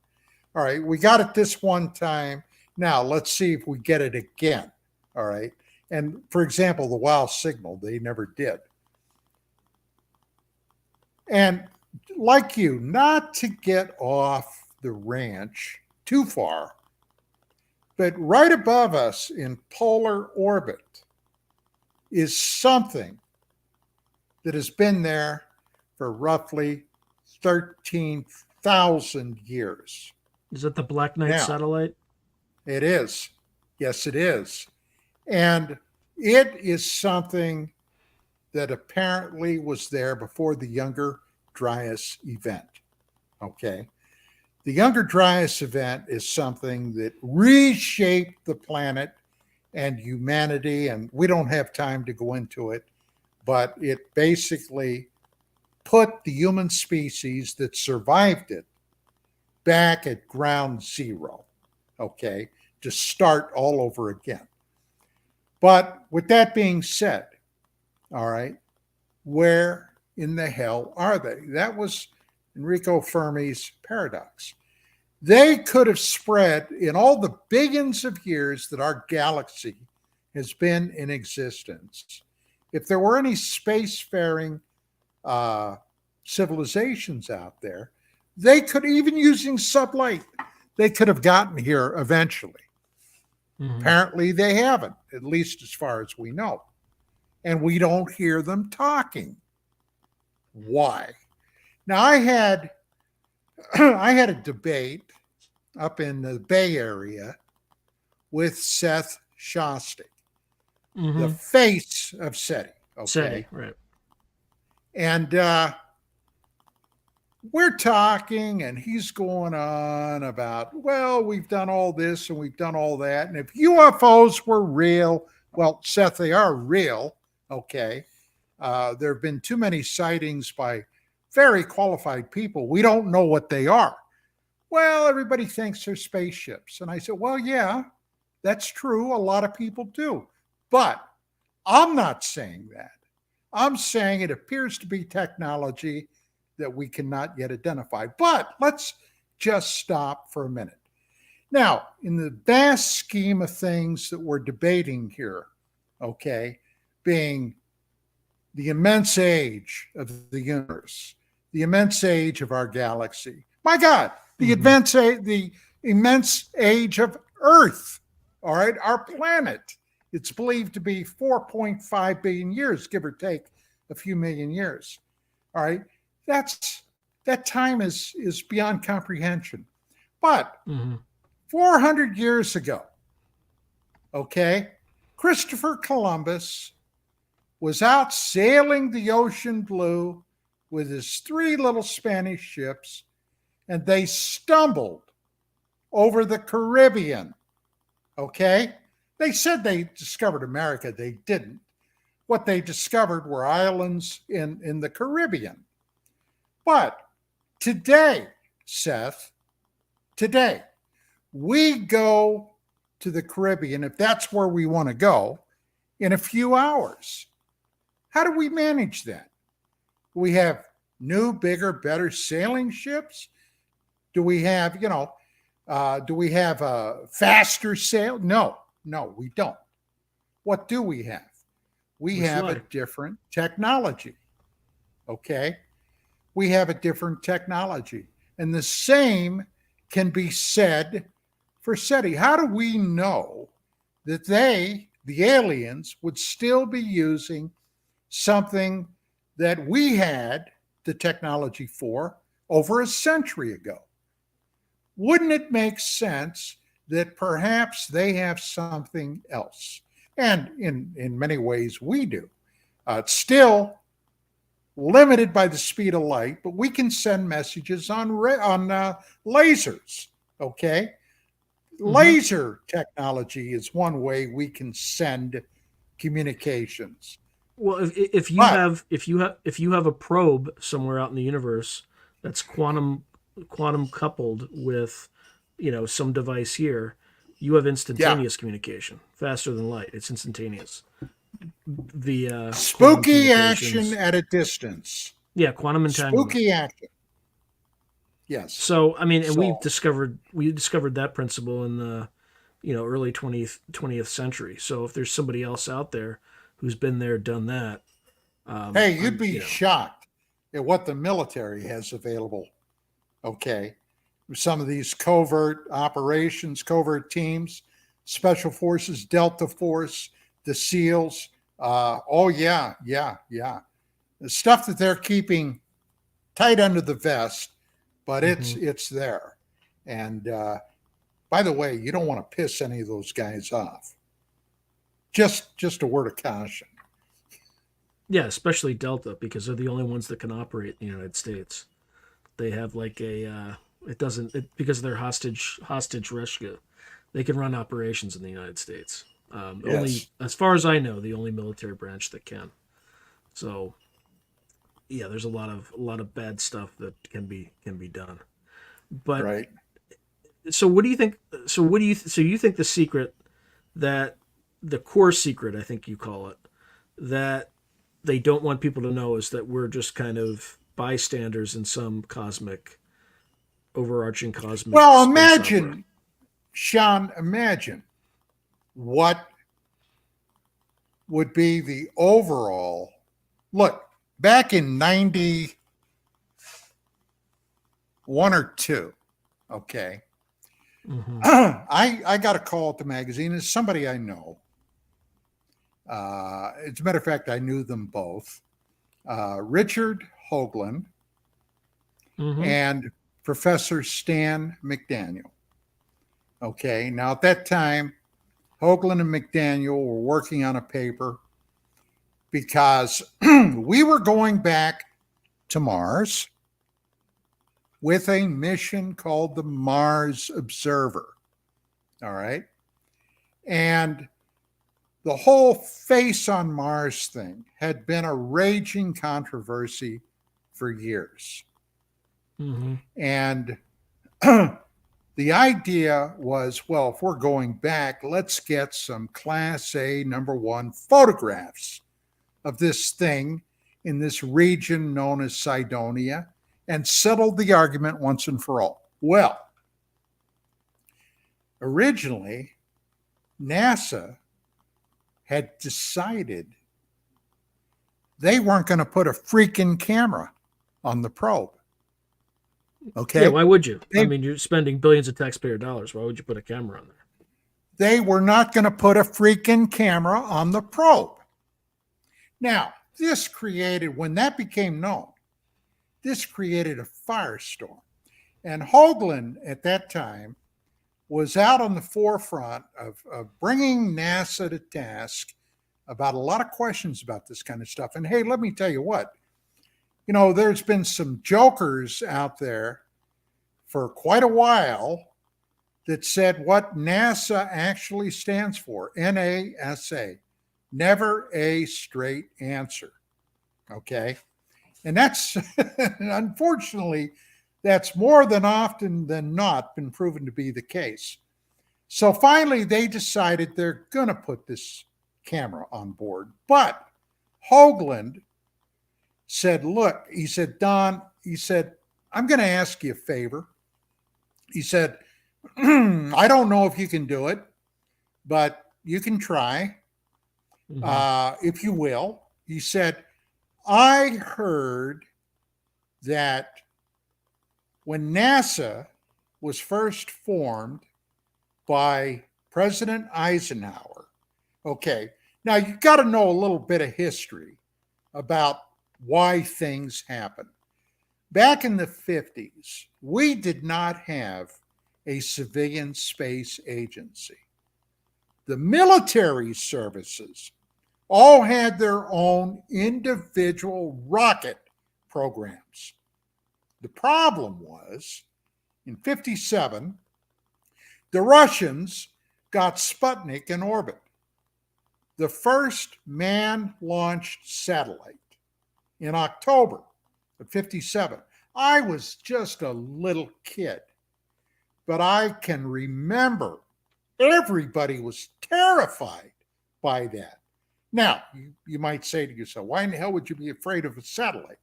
All right. We got it this one time. Now let's see if we get it again. All right. And for example, the wow signal, they never did. And like you, not to get off the ranch too far, but right above us in polar orbit is something that has been there for roughly 13,000 years. Is that the Black Knight Now, satellite? it is. Yes, it is. And it is something that apparently was there before the Younger Dryas event. Okay. The Younger Dryas event is something that reshaped the planet and humanity, and we don't have time to go into it, but it basically put the human species that survived it back at ground zero, okay, to start all over again. But with that being said, all right, where in the hell are they? That was Enrico Fermi's paradox. They could have spread in all the billions of years that our galaxy has been in existence. If there were any spacefaring civilizations out there, they could, even using sublight, they could have gotten here eventually. Mm-hmm. Apparently, they haven't, at least as far as we know. And we don't hear them talking. Why? Now, I had a debate up in the Bay Area with Seth Shostak, Mm-hmm. the face of SETI. Okay. SETI, right. And we're talking, and he's going on about, well, we've done all this and we've done all that. And if UFOs were real, well, Seth, they are real. Okay. There have been too many sightings by very qualified people. We don't know what they are. Well, everybody thinks they're spaceships. And I said, well, yeah, that's true. A lot of people do. But I'm not saying that. I'm saying it appears to be technology that we cannot yet identify. But let's just stop for a minute. Now, in the vast scheme of things that we're debating here, okay, being the immense age of the universe, the immense age of our galaxy. My God, the immense age of Earth, all right, our planet. It's believed to be 4.5 billion years, give or take a few million years. All right, that time is beyond comprehension. But 400 years ago, okay, Christopher Columbus was out sailing the ocean blue with his 3 little Spanish ships, and they stumbled over the Caribbean. Okay? They said they discovered America. They didn't. What they discovered were islands in the Caribbean. But today, Seth, today, we go to the Caribbean, if that's where we want to go, in a few hours. How do we manage that? We have new, bigger, better sailing ships? Do we have, do we have a faster sail? No, we don't. What do we have? We have a different technology. Okay? We have a different technology. And the same can be said for SETI. How do we know that the aliens, would still be using something that we had the technology for over a century ago? Wouldn't it make sense that perhaps they have something else? And in many ways we do. It's still limited by the speed of light, but we can send messages on lasers, okay? Laser technology is one way we can send communications. Well, if you have a probe somewhere out in the universe that's quantum coupled with, some device here, you have instantaneous communication, faster than light. It's instantaneous. The spooky action at a distance. Yeah, quantum entanglement. Spooky action. Yes. So and we discovered that principle in the early 20th century. So if there's somebody else out there who's been there, done that, hey, you'd be shocked at what the military has available. Okay, some of these covert operations, covert teams, special forces, Delta Force, the SEALs. The stuff that they're keeping tight under the vest, but it's there. And by the way, you don't want to piss any of those guys off. Just a word of caution. Yeah, especially Delta, because they're the only ones that can operate in the United States. They have like because of their hostage rescue, they can run operations in the United States. Only, as far as I know, the only military branch that can. So, yeah, there's a lot of bad stuff that can be done. But right. So what do you think? So you think the secret, that the core secret, I think you call it, that they don't want people to know, is that we're just kind of bystanders in some overarching cosmic. Well, imagine, Sean, imagine what would be the overall look back in 91 or 2. Okay. I got a call at the magazine. It's somebody I know. As a matter of fact, I knew them both. Richard Hoagland and Professor Stan McDaniel. Okay. Now, at that time, Hoagland and McDaniel were working on a paper because we were going back to Mars with a mission called the Mars Observer. All right. And the whole face on Mars thing had been a raging controversy for years. And the idea was, well, if we're going back, let's get some Class A #1 photographs of this thing in this region known as Cydonia and settle the argument once and for all. Well, originally, NASA had decided they weren't going to put a freaking camera on the probe. Okay. Yeah, why would you? I They, mean, you're spending billions of taxpayer dollars. Why would you put a camera on there? they were not going to put a freaking camera on the probe. Now, this created, when that became known, this created a firestorm. And Hoagland at that time was out on the forefront of bringing NASA to task about a lot of questions about this kind of stuff. And hey, let me tell you what, there's been some jokers out there for quite a while that said what NASA actually stands for, NASA, never a straight answer. Okay. And that's, unfortunately, that's more than often than not been proven to be the case. So finally, they decided they're going to put this camera on board. But Hoagland said, look, he said, Don, he said, I'm going to ask you a favor. He said, I don't know if you can do it, but you can try, if you will. He said, I heard that when NASA was first formed by President Eisenhower, okay, now you've got to know a little bit of history about why things happen. Back in the 50s, we did not have a civilian space agency. The military services all had their own individual rocket programs. The problem was, in 57, the Russians got Sputnik in orbit, the first man-launched satellite, in October of 57. I was just a little kid, but I can remember everybody was terrified by that. Now, you might say to yourself, why in the hell would you be afraid of a satellite?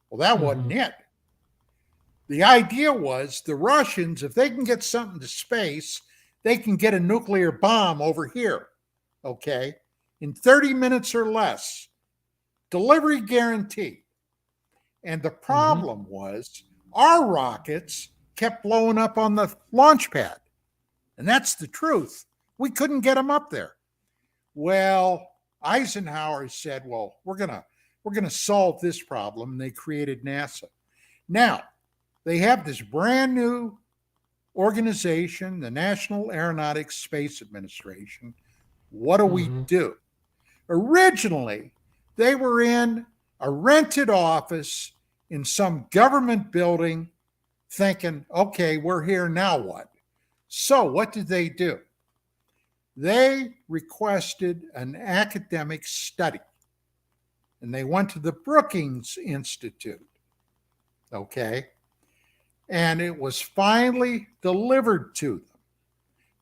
Well, that wasn't it. The idea was the Russians, if they can get something to space, they can get a nuclear bomb over here, okay, in 30 minutes or less. Delivery guaranteed. And the problem was our rockets kept blowing up on the launch pad. And that's the truth. We couldn't get them up there. Well, Eisenhower said, well, we're gonna solve this problem. And they created NASA. Now, they have this brand new organization, the National Aeronautics Space Administration. What do we do? Originally, they were in a rented office in some government building thinking, okay, we're here, now what? So what did they do? They requested an academic study, and they went to the Brookings Institute, okay? And it was finally delivered to them.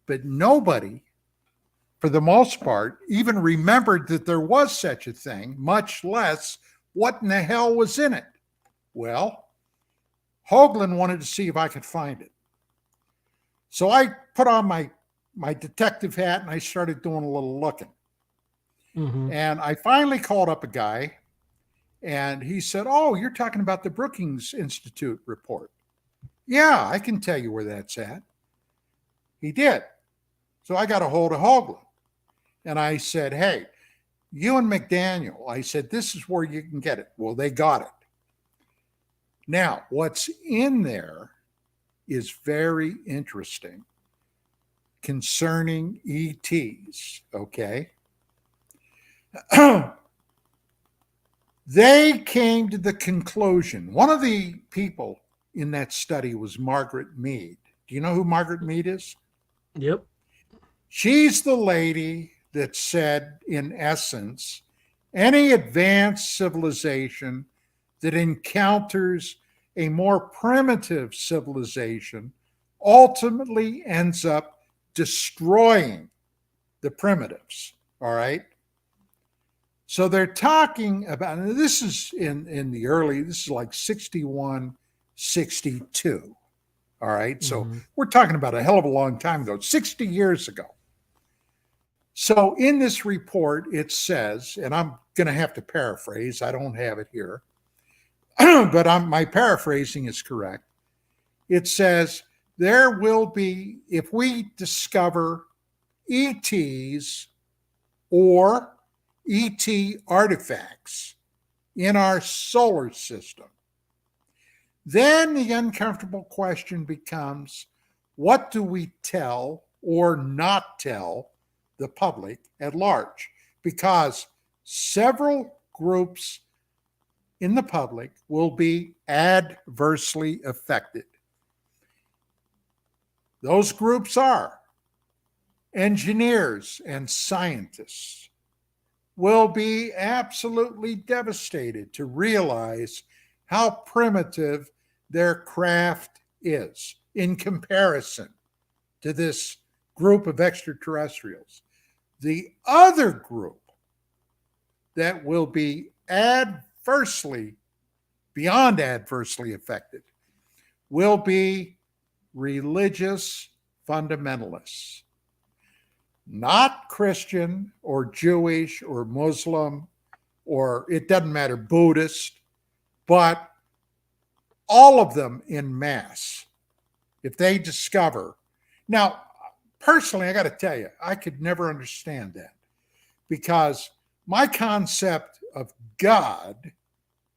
But nobody, for the most part, even remembered that there was such a thing, much less what in the hell was in it. Well, Hoagland wanted to see if I could find it. So I put on my detective hat and I started doing a little looking. And I finally called up a guy and he said, oh, you're talking about the Brookings Institute report. Yeah, I can tell you where that's at. He did. So I got a hold of Hoagland. And I said, hey, you and McDaniel, I said, this is where you can get it. Well, they got it. Now, what's in there is very interesting concerning ETs, okay? They came to the conclusion, one of the people in that study was Margaret Mead. Do you know who Margaret Mead is? Yep. She's the lady that said, in essence, any advanced civilization that encounters a more primitive civilization ultimately ends up destroying the primitives, all right? So they're talking about, and this is in the early, this is like 61, 62, all right? So we're talking about a hell of a long time ago, 60 years ago. So in this report, it says, and I'm going to have to paraphrase, I don't have it here, but my paraphrasing is correct. it says there will be, if we discover ETs or ET artifacts in our solar system, then the uncomfortable question becomes, what do we tell or not tell the public at large? Because several groups in the public will be adversely affected. Those groups are engineers and scientists will be absolutely devastated to realize how primitive their craft is in comparison to this group of extraterrestrials. The other group that will be beyond adversely affected, will be religious fundamentalists. Not Christian or Jewish or Muslim, or it doesn't matter, Buddhist, but all of them in mass. If they discover. Now, personally, I got to tell you, I could never understand that, because my concept of God,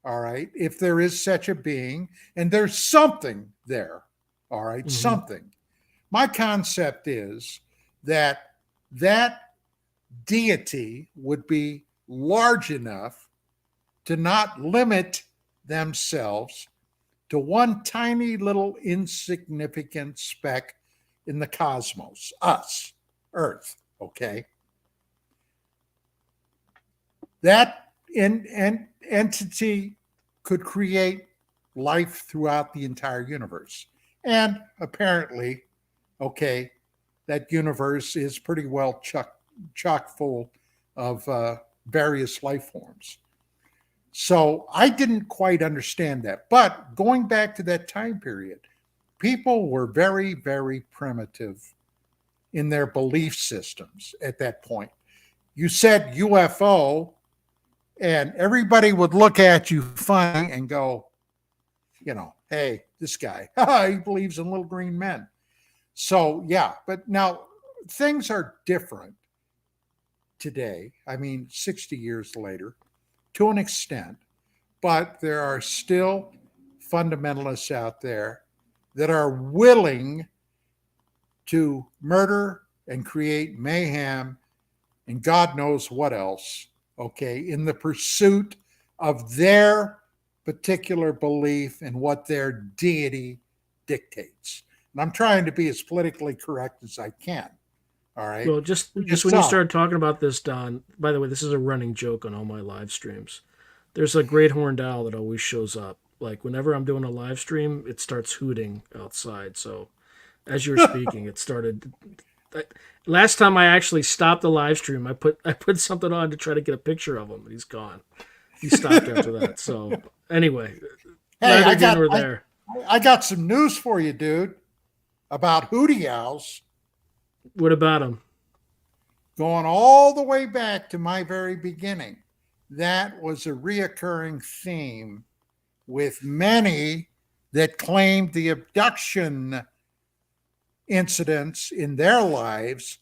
all right, if there is such a being, and there's something there, all right, something. My concept is that deity would be large enough to not limit themselves to one tiny little insignificant speck in the cosmos, us, Earth, okay? That entity could create life throughout the entire universe. And apparently, okay, that universe is pretty well chock full of various life forms. So I didn't quite understand that. But going back to that time period, people were very, very primitive in their belief systems at that point. You said UFO, and everybody would look at you funny and go, you know, hey, this guy, he believes in little green men. So, yeah, but now things are different today. I mean, 60 years later, to an extent, but there are still fundamentalists out there that are willing to murder and create mayhem and God knows what else, okay, in the pursuit of their particular belief and what their deity dictates. And I'm trying to be as politically correct as I can. All right. Well, just when you started talking about this, Don, by the way, this is a running joke on all my live streams. There's a great horned owl that always shows up. Like whenever I'm doing a live stream, it starts hooting outside. So as you were speaking, it started. Last time I actually stopped the live stream, I put something on to try to get a picture of him, but he's gone. He stopped after that. So anyway, hey, I got some news for you, dude, about hootie owls. What about him? Going all the way back to my very beginning, that was a reoccurring theme with many that claimed the abduction incidents in their lives.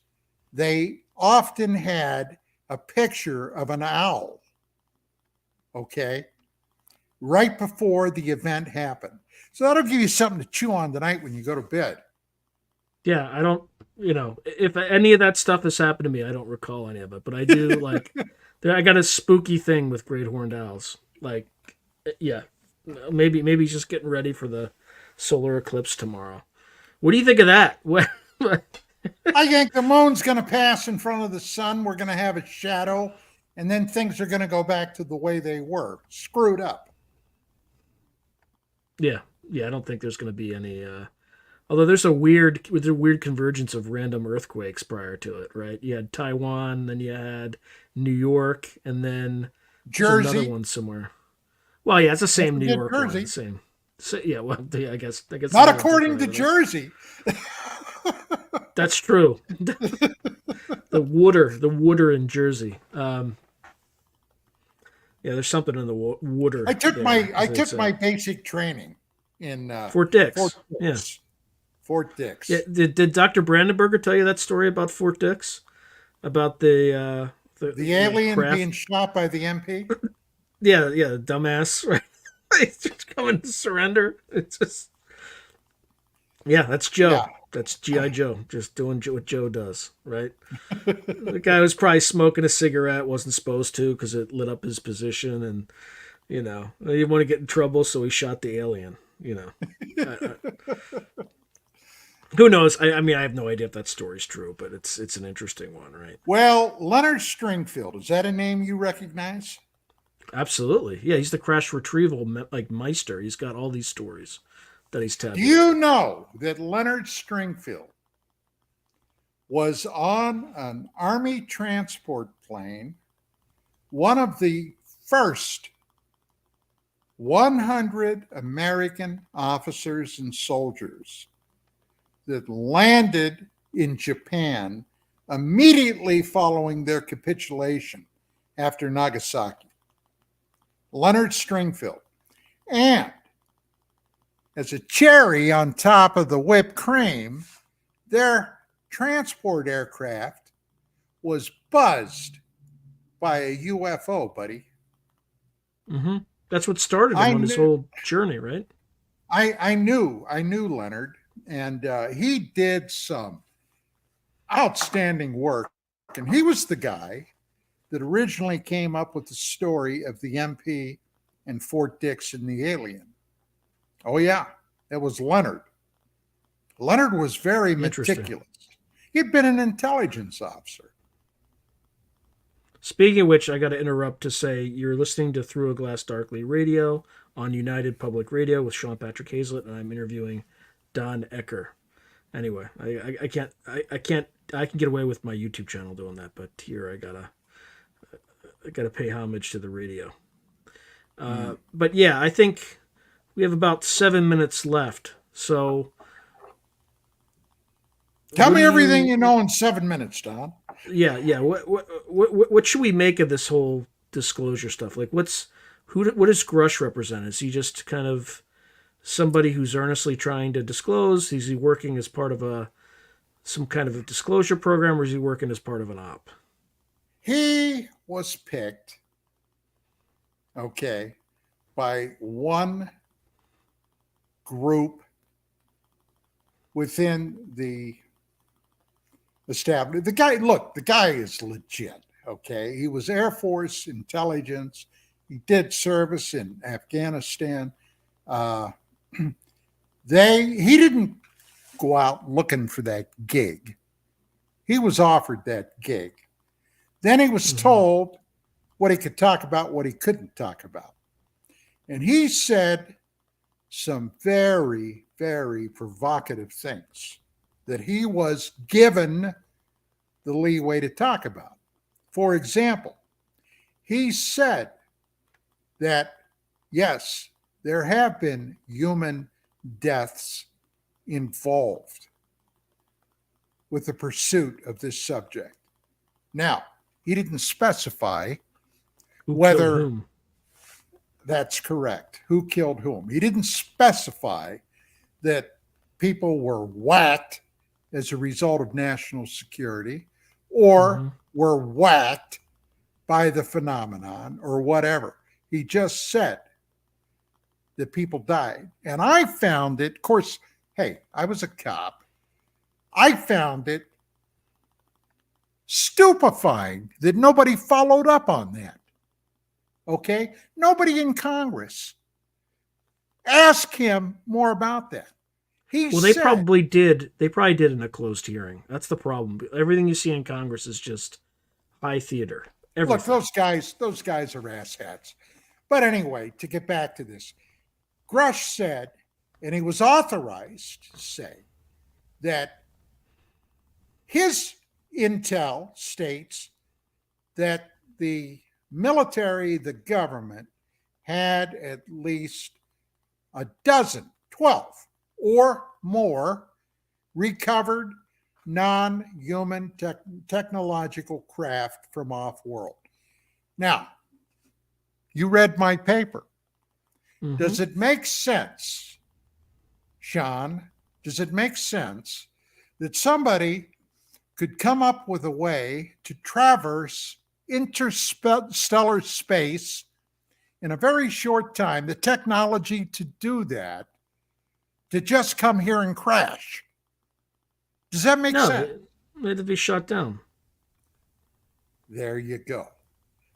They often had a picture of an owl, okay, right before the event happened. So that'll give you something to chew on tonight when you go to bed. Yeah, I don't, if any of that stuff has happened to me, I don't recall any of it, but I do like, I got a spooky thing with great horned owls. Like, yeah, maybe he's just getting ready for the solar eclipse tomorrow. What do you think of that? I think the moon's going to pass in front of the sun. We're going to have a shadow, and then things are going to go back to the way they were, screwed up. Yeah, I don't think there's going to be any. Although there's a weird convergence of random earthquakes prior to it, right? You had Taiwan, then you had New York, and then Jersey, another one somewhere. Well, yeah, it's the same New York Jersey. One, same. So, yeah, well, I guess not according to Jersey. That's true. the water in Jersey. Yeah, there's something in the water. I took my basic training. in Fort Dix. Fort Yeah. Dix. Fort Yeah. Dix. Did Dr. Brandenburger tell you that story about Fort Dix? About The the alien craft? being shot by the MP? Yeah, yeah, dumbass, right? He's just coming to surrender. It's just, yeah, that's Yeah. Joe. That's GI Joe, just doing what Joe does, right? The guy was probably smoking a cigarette, wasn't supposed to because it lit up his position, and he didn't want to get in trouble, so he shot the alien. Who knows? I mean, I have no idea if that story's true, but it's an interesting one, right? Well, Leonard Stringfield, is that a name you recognize? Absolutely, yeah. He's the crash retrieval like Meister. He's got all these stories that he's Do tabulated. you know that Leonard Stringfield was on an Army transport plane, one of the first 100 American officers and soldiers that landed in Japan immediately following their capitulation after Nagasaki? Leonard Stringfield. And as a cherry on top of the whipped cream, their transport aircraft was buzzed by a UFO, buddy. Mm-hmm. That's what started him on his whole journey, right? I knew Leonard, and he did some outstanding work. And he was the guy that originally came up with the story of the MP and Fort Dix and the alien. Oh, yeah, that was Leonard. Leonard was very meticulous. He'd been an intelligence officer. Speaking of which, I got to interrupt to say you're listening to Through a Glass Darkly Radio on United Public Radio with Sean Patrick Hazlett, and I'm interviewing Don Ecker. Anyway, I can get away with my YouTube channel doing that, but here I gotta pay homage to the radio. But yeah, I think we have about 7 minutes left. So tell me everything you know in 7 minutes, Don. Yeah. What should we make of this whole disclosure stuff? Like, what does Grush represent? Is he just kind of somebody who's earnestly trying to disclose? Is he working as part of some kind of a disclosure program, or is he working as part of an op? He was picked, okay, by one group within the established. The guy is legit, okay? He was Air Force intelligence. He did service in Afghanistan. He didn't go out looking for that gig. He was offered that gig. Then he was told what he could talk about, what he couldn't talk about. And he said some very, very provocative things that he was given the leeway to talk about. For example, he said that, yes, there have been human deaths involved with the pursuit of this subject. Now, he didn't specify whether that's correct, who killed whom. He didn't specify that people were whacked as a result of national security or were whacked by the phenomenon or whatever. He just said that people died. And I found it, of course, hey, I was a cop. I found it stupefying that nobody followed up on that. Okay? Nobody in Congress. Ask him more about that. They probably did. They probably did in a closed hearing. That's the problem. Everything you see in Congress is just high theater. Everything. Look, those guys are asshats. But anyway, to get back to this, Grush said, and he was authorized to say, that his intel states that the military, the government, had at least 12 or more recovered non-human technological craft from off-world. Now, you read my paper. Does it make sense Sean, does it make sense that somebody could come up with a way to traverse interstellar space in a very short time, the technology to do that, to just come here and crash? Does that make No, sense? it had to be shot down. There you go.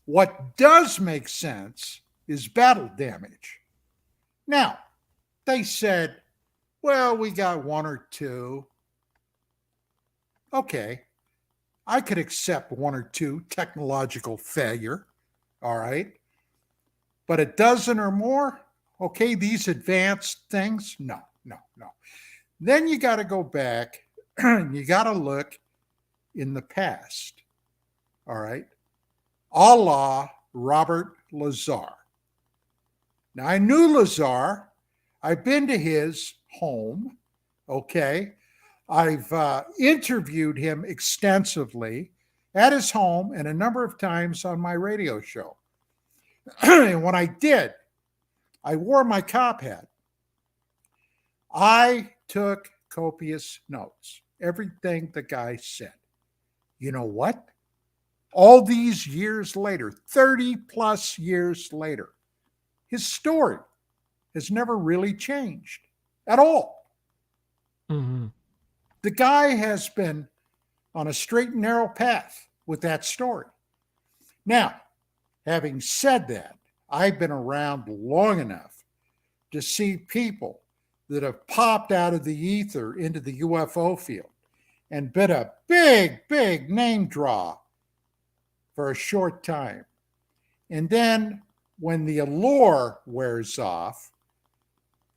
What does make sense is battle damage. Now, they said, well, we got one or two. Okay, I could accept one or two technological failure. All right. But a dozen or more, okay, these advanced things, no, no, no. Then you got to go back, you got to look in the past. All right. A la Robert Lazar. Now, I knew Lazar. I've been to his home. Okay. I've interviewed him extensively at his home and a number of times on my radio show. And when I did, I wore my cop hat. I took copious notes, everything the guy said. You know what? All these years later, 30 plus years later, his story has never really changed at all. Mm-hmm. The guy has been on a straight and narrow path with that story. Now, having said that, I've been around long enough to see people that have popped out of the ether into the UFO field and been a big, big name draw for a short time. And then when the allure wears off,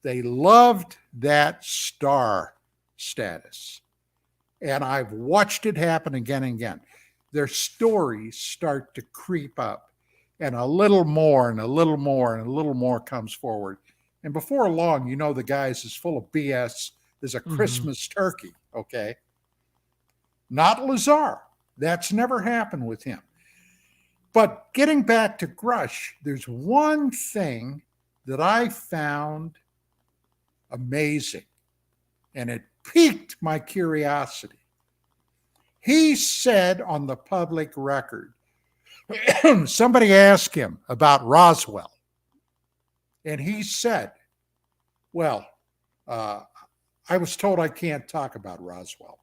they loved that star status. And I've watched it happen again and again. Their stories start to creep up, and a little more and a little more and a little more comes forward. And before long, you know, the guy's as full of BS as a Christmas turkey, okay? Not Lazar. That's never happened with him. But getting back to Grush, there's one thing that I found amazing, and it piqued my curiosity. He said on the public record, somebody asked him about Roswell, and he said, well, I was told I can't talk about Roswell.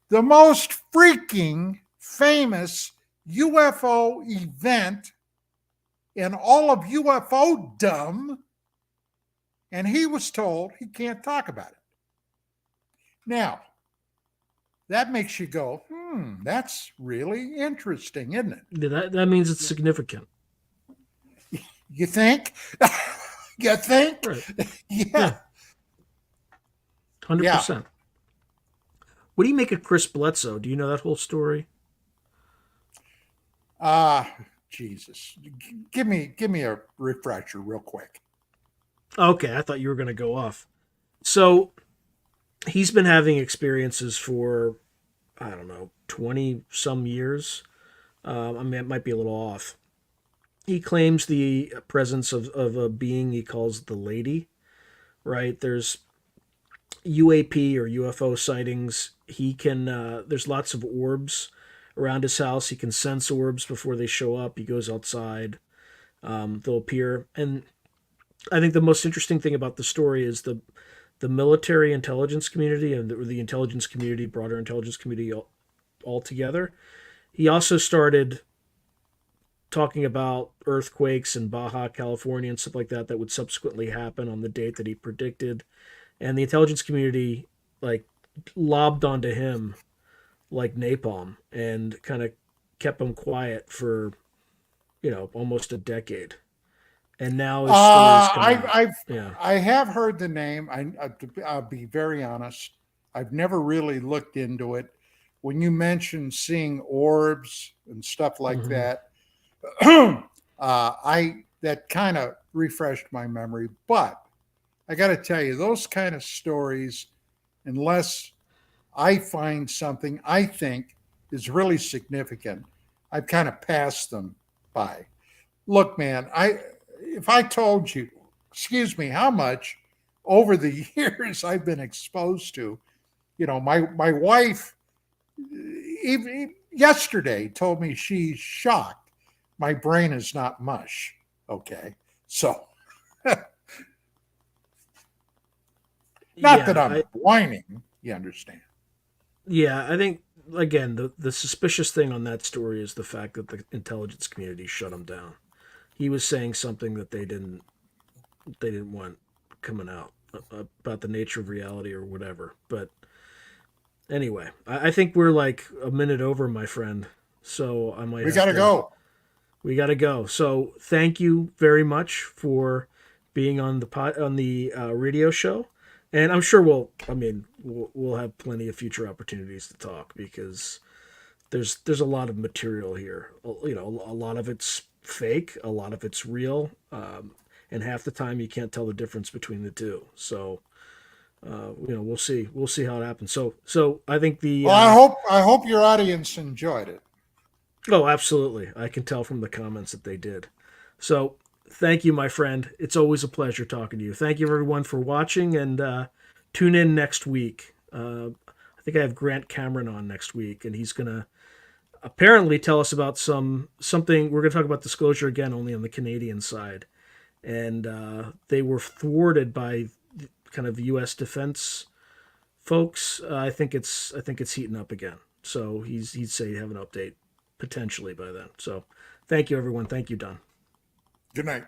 The most freaking famous UFO event in all of UFO-dom, and he was told he can't talk about it. Now, that makes you go, that's really interesting, isn't it? Yeah, that means it's significant. You think? You think? Right. Yeah. 100%. What do you make of Chris Bledsoe? Do you know that whole story? Jesus. Give me a refresher real quick. Okay, I thought you were going to go off. So he's been having experiences for, I don't know, 20 some years. I mean, it might be a little off. He claims the presence of a being he calls the Lady, right? There's UAP or UFO sightings. He can, there's lots of orbs around his house. He can sense orbs before they show up. He goes outside. They'll appear. And I think the most interesting thing about the story is the military intelligence community and the intelligence community, broader intelligence community all together. He also started talking about earthquakes in Baja California and stuff like that would subsequently happen on the date that he predicted. And the intelligence community like lobbed onto him like napalm and kind of kept him quiet for, almost a decade. And now his story's I have heard the name. I'll be very honest. I've never really looked into it. When you mentioned seeing orbs and stuff like that, that kind of refreshed my memory. But I got to tell you, those kind of stories, unless I find something I think is really significant, I've kind of passed them by. Look, man, if I told you, excuse me, how much over the years I've been exposed to, my wife even yesterday told me she's shocked my brain is not mush. Okay. So not that I'm whining, you understand. Yeah, I think again the suspicious thing on that story is the fact that the intelligence community shut him down. He was saying something that they didn't want coming out about the nature of reality or whatever. But anyway, I think we're like a minute over, my friend. So I might. We got to go. We got to go. So thank you very much for being on the radio show, and I'm sure we'll have plenty of future opportunities to talk because there's a lot of material here. A lot of it's fake, a lot of it's real, and half the time you can't tell the difference between the two. So we'll see how it happens. So I think I hope your audience enjoyed it. Oh, absolutely. I can tell from the comments that they did. So thank you, my friend. It's always a pleasure talking to you. Thank you, everyone, for watching, and tune in next week. I think I have Grant Cameron on next week, and he's going to apparently tell us about something. We're going to talk about disclosure again, only on the Canadian side. And they were thwarted by kind of U.S. defense folks. I think it's heating up again. So he'd say he'd have an update potentially by then. So thank you, everyone. Thank you, Don. Good night.